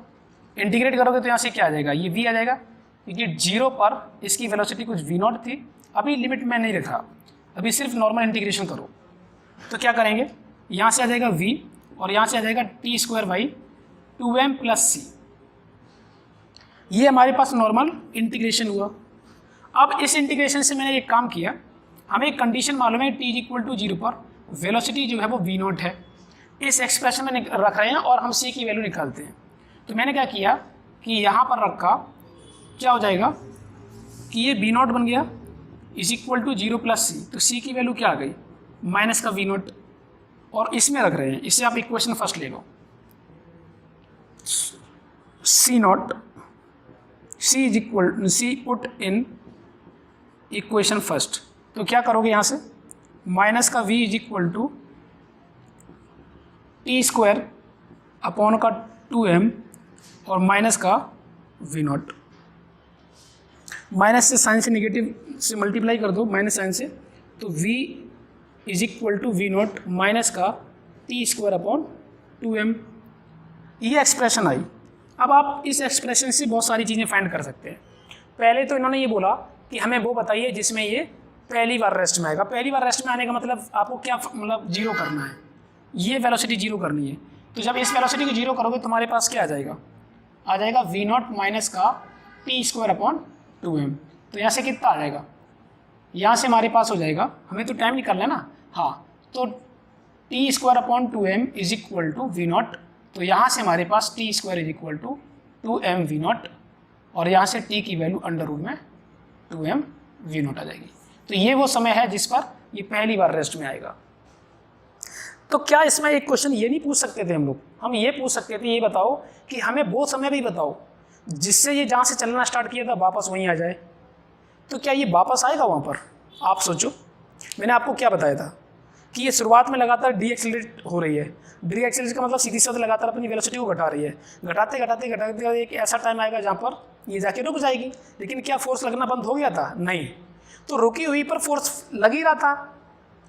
इंटीग्रेट करोगे तो यहाँ से क्या आ जाएगा, ये v आ जाएगा, क्योंकि 0 पर इसकी वेलोसिटी कुछ v0 थी, अभी लिमिट में नहीं रखा, अभी सिर्फ नॉर्मल इंटीग्रेशन करो। तो क्या करेंगे, यहाँ से आ जाएगा v और यहाँ से आ जाएगा t²/2m + c। ये हमारे पास नॉर्मल इंटीग्रेशन हुआ। अब इस इंटीग्रेशन से मैंने एक काम किया, हमें एक कंडीशन मालूम है t इक्वल टू 0 पर वेलोसिटी जो है वो v0 है, इस एक्सप्रेशन में रख रहे हैं और हम c की वैल्यू निकालते हैं। तो मैंने क्या किया कि यहाँ पर रखा, क्या हो जाएगा कि ये v0 बन गया इज इक्वल टू 0 + c। तो c की वैल्यू क्या आ गई, माइनस का v0, और इसमें रख रहे हैं, इससे आप इक्वेशन फर्स्ट ले लो, c0 c is equal c put in equation first. तो क्या करोगे, यहाँ से माइनस का v is equal to t² upon का 2m और माइनस का वी नॉट। माइनस से साइन से नेगेटिव से मल्टीप्लाई कर दो, माइनस साइन से, तो v is equal to we naught minus का टी स्क्वायर अपॉन 2m। ये एक्सप्रेशन आई। अब आप इस एक्सप्रेशन से बहुत सारी चीज़ें फाइंड कर सकते हैं। पहले तो इन्होंने ये बोला कि हमें वो बताइए जिसमें ये पहली बार रेस्ट में आएगा। पहली बार रेस्ट में आने का मतलब आपको क्या मतलब जीरो करना है, ये वेलोसिटी जीरो करनी है। तो जब इस वेलोसिटी को जीरो करोगे तुम्हारे पास क्या आ जाएगा, आ जाएगा वी नॉट माइनस का टी स्क्वायर अपॉन 2m। तो यहाँ से कितना आ जाएगा, यहाँ से हमारे पास हो जाएगा, हमें तो टाइम निकालना है ना, हाँ, तो T square upon 2m is equal to we not. तो यहाँ से हमारे पास T square is equal to 2m V not, और यहाँ से t की वैल्यू अंडर रूट में 2m वी नॉट आ जाएगी। तो ये वो समय है जिस पर ये पहली बार रेस्ट में आएगा। तो क्या इसमें एक क्वेश्चन ये नहीं पूछ सकते थे हम लोग, हम ये पूछ सकते थे, ये बताओ कि हमें वो समय भी बताओ जिससे ये जहाँ से चलना स्टार्ट किया था वापस वहीं आ जाए। तो क्या ये वापस आएगा वहाँ पर? आप सोचो, मैंने आपको क्या बताया था कि ये शुरुआत में लगातार डी एक्सेलरेट हो रही है। डी एक्सेलरेट का मतलब सीधी साथ लगातार अपनी वेलोसिटी को घटा रही है, घटाते घटाते घटाते एक ऐसा टाइम आएगा जहाँ पर ये जाके रुक जाएगी। लेकिन क्या फोर्स लगना बंद हो गया था? नहीं। तो रुकी हुई पर फोर्स लग ही रहा था,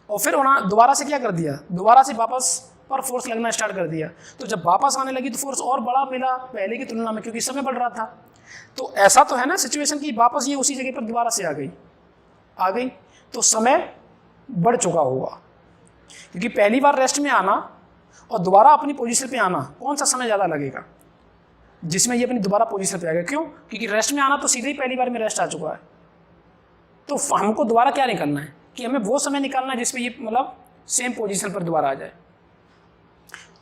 और फिर उन्होंने दोबारा से क्या कर दिया, दोबारा से वापस पर फोर्स लगना स्टार्ट कर दिया। तो जब वापस आने लगी तो फोर्स और बड़ा मिला पहले की तुलना में, क्योंकि समय बढ़ रहा था। तो ऐसा तो है ना सिचुएशन कि वापस ये उसी जगह पर दोबारा से आ गई, तो समय बढ़ चुका होगा। क्योंकि पहली बार रेस्ट में आना और दोबारा अपनी पोजीशन पे आना, कौन सा समय ज़्यादा लगेगा? जिसमें ये अपनी दोबारा पोजीशन पे आएगा। क्यों? क्योंकि रेस्ट में आना तो सीधे ही पहली बार में रेस्ट आ चुका है। तो हमको दोबारा क्या निकालना है कि हमें वो समय निकालना है जिसमें ये मतलब सेम पोजीशन पर दोबारा आ जाए।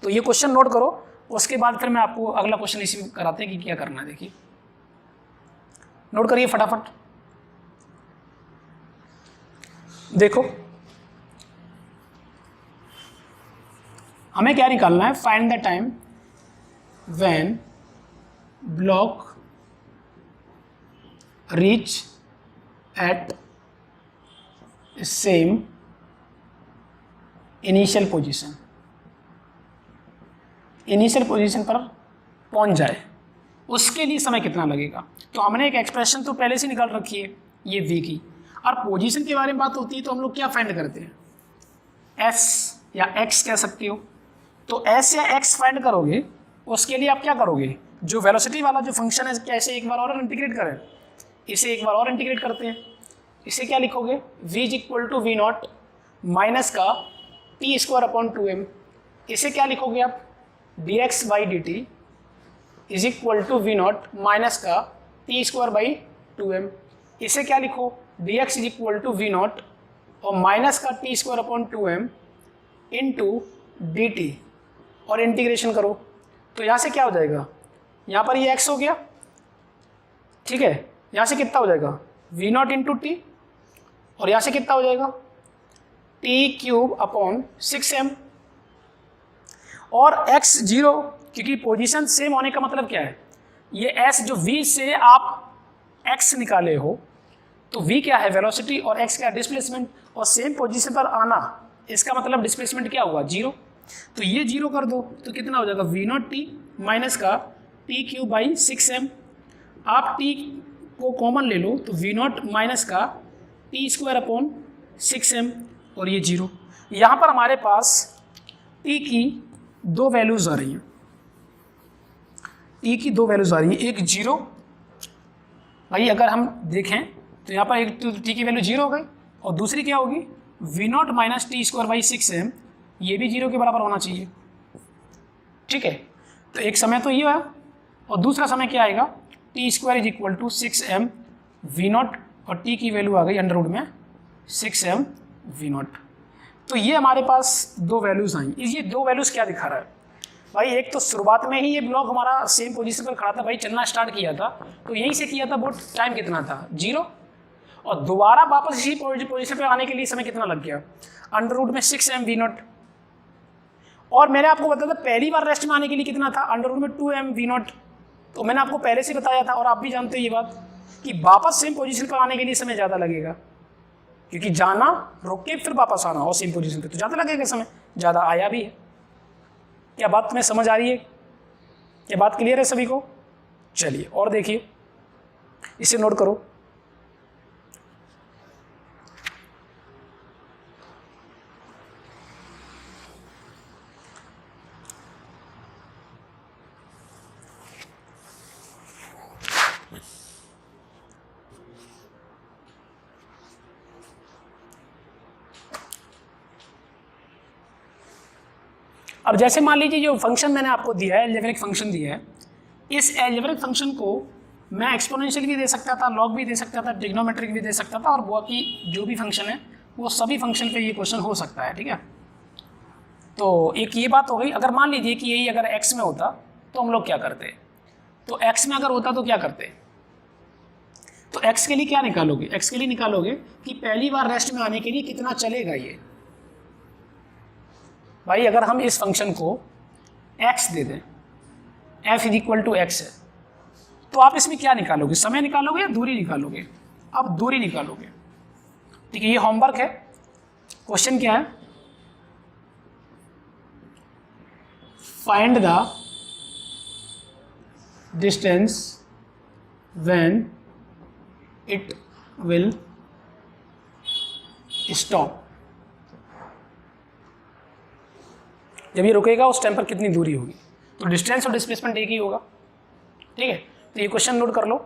तो ये क्वेश्चन नोट करो, उसके बाद फिर मैं आपको अगला क्वेश्चन इसी में कराते हैं कि क्या करना है। देखिए, नोट करिए फटाफट। देखो, हमें क्या निकालना है, find the time when block reach at same initial position, initial position पर पहुंच जाए, उसके लिए समय कितना लगेगा। तो हमने एक एक्सप्रेशन तो पहले से निकाल रखी है ये v की, और पोजीशन के बारे में बात होती है तो हम लोग क्या फाइंड करते हैं, s या x कह सकते हो। तो s या x फाइंड करोगे, उसके लिए आप क्या करोगे, जो वेलोसिटी वाला जो फंक्शन है कैसे एक बार और इंटीग्रेट करें, इसे एक बार और इंटीग्रेट करते हैं। इसे क्या लिखोगे, v is equal to we naught minus का टी स्क्वायर अपॉन 2m। इसे क्या लिखोगे आप, dx by d t is equal to we naught minus का टी स्क्वायर बाई 2m। इसे क्या लिखो, dx is equal to we not और माइनस का t square upon 2m into d t, और इंटीग्रेशन करो। तो यहाँ से क्या हो जाएगा, यहाँ पर ये x हो गया, ठीक है, यहाँ से कितना हो जाएगा वी नॉट इंटू टी, और यहाँ से कितना हो जाएगा टी क्यूब अपॉन 6m, और x 0, क्योंकि पोजीशन सेम होने का मतलब क्या है, ये s जो v से आप x निकाले हो, तो v क्या है वेलोसिटी और x क्या है डिस्प्लेसमेंट, और सेम पोजीशन पर आना, इसका मतलब डिस्प्लेसमेंट क्या हुआ 0। तो ये 0 कर दो तो कितना हो जाएगा वी नॉट टी माइनस का टी क्यूब बाई 6m। आप t को कॉमन ले लो तो वी नॉट माइनस का टी स्क्वायर अपॉन 6m, और ये 0। यहाँ पर हमारे पास t की दो वैल्यूज आ रही हैं, t की दो वैल्यूज आ रही हैं, एक 0, भाई अगर हम देखें तो यहाँ पर एक t की वैल्यू 0 हो गई, और दूसरी क्या होगी v naught minus t square by 6m, ये भी 0 के बराबर होना चाहिए, ठीक है। तो एक समय तो ये है, और दूसरा समय क्या आएगा, t square is equal to 6m v not, और t की वैल्यू आ गई अंडर रूट में 6m वी नॉट। तो ये हमारे पास दो वैल्यूज़ आई। ये दो वैल्यूज़ क्या दिखा रहा है भाई, एक तो शुरुआत में ही ये ब्लॉक हमारा सेम पोजीशन पर खड़ा था भाई, चलना स्टार्ट किया था तो यहीं से किया था, वो टाइम कितना था 0, और दोबारा वापस इसी पोजीशन पर आने के लिए समय कितना लग गया अंडर रूट में 6m वी नॉट। और मैंने आपको बताया था पहली बार रेस्ट में आने के लिए कितना था अंडर रूट में 2m वी नॉट। तो मैंने आपको पहले से बताया था, और आप भी जानते हो ये बात कि वापस सेम पोजीशन पर आने के लिए समय ज़्यादा लगेगा, क्योंकि जाना रुक के फिर वापस आना और सेम पोजीशन पे तो ज़्यादा लगेगा समय, ज़्यादा आया भी है। क्या बात तुम्हें समझ आ रही है? क्या बात क्लियर है सभी को? चलिए और देखिए, इसे नोट करो। अब जैसे मान लीजिए जो फंक्शन मैंने आपको दिया है, अलजेब्रिक फंक्शन दिया है, इस अलजेब्रिक फंक्शन को मैं एक्सपोनेंशियल भी दे सकता था, लॉग भी दे सकता था, ट्रिग्नोमेट्रिक भी दे सकता था, और बाकी जो भी फंक्शन है वो सभी फंक्शन पे ये क्वेश्चन हो सकता है, ठीक है। तो एक ये बात हो गई। अगर मान लीजिए कि यही अगर x में होता तो हम लोग क्या करते, तो x में अगर होता तो क्या करते, तो x के लिए क्या निकालोगे, x के लिए निकालोगे कि पहली बार रेस्ट में आने के लिए कितना चलेगा ये। भाई अगर हम इस फंक्शन को x दे दें, f = x है, तो आप इसमें क्या निकालोगे, समय निकालोगे या दूरी निकालोगे? अब दूरी निकालोगे, ठीक है। ये होमवर्क है। क्वेश्चन क्या है, find the distance when it will stop. जब ये रुकेगा उस टाइम पर कितनी दूरी होगी, तो डिस्टेंस और डिस्प्लेसमेंट एक ही होगा, ठीक है। तो ये क्वेश्चन नोट कर लो,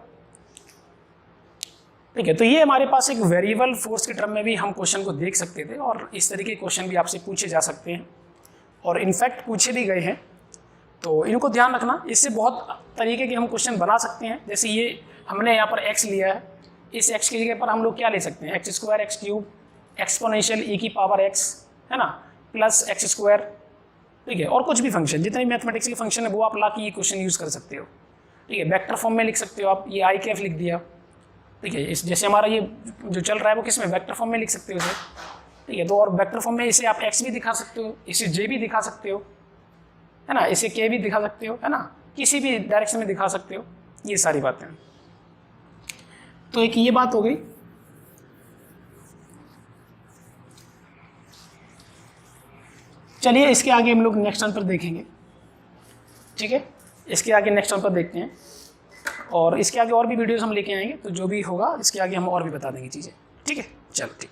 ठीक है। तो ये हमारे पास एक वेरिएबल फोर्स के टर्म में भी हम क्वेश्चन को देख सकते थे, और इस तरीके के क्वेश्चन भी आपसे पूछे जा सकते हैं, और इनफैक्ट पूछे भी गए हैं। तो इनको ध्यान रखना, इससे बहुत तरीके के हम क्वेश्चन बना सकते हैं। जैसे ये हमने यहाँ पर x लिया है, इस x की जगह पर हम लोग क्या ले सकते हैं, x² x³ एक्सपोनेंशियल e⁻x, है ना, प्लस x², ठीक है। और कुछ भी फंक्शन, जितने मैथमेटिक्स के फंक्शन है वो आप ला के ये क्वेश्चन यूज़ कर सकते हो, ठीक है। वेक्टर फॉर्म में लिख सकते हो आप, ये i कैफ लिख दिया, ठीक है। इस जैसे हमारा ये जो चल रहा है वो किस में, वेक्टर फॉर्म में लिख सकते हो इसे, ठीक है। तो और वेक्टर फॉर्म में इसे आप x भी दिखा सकते हो, इसे j भी दिखा सकते हो, है ना, इसे k भी दिखा सकते हो, है ना, किसी भी डायरेक्शन में दिखा सकते हो, ये सारी बातें। तो एक ये बात हो गई। चलिए इसके आगे हम लोग नेक्स्ट टर्म पर देखेंगे, ठीक है। इसके आगे नेक्स्ट टर्म पर देखते हैं, और इसके आगे और भी वीडियोस हम लेके आएंगे, तो जो भी होगा इसके आगे हम और भी बता देंगे चीज़ें, ठीक है। चलो ठीक।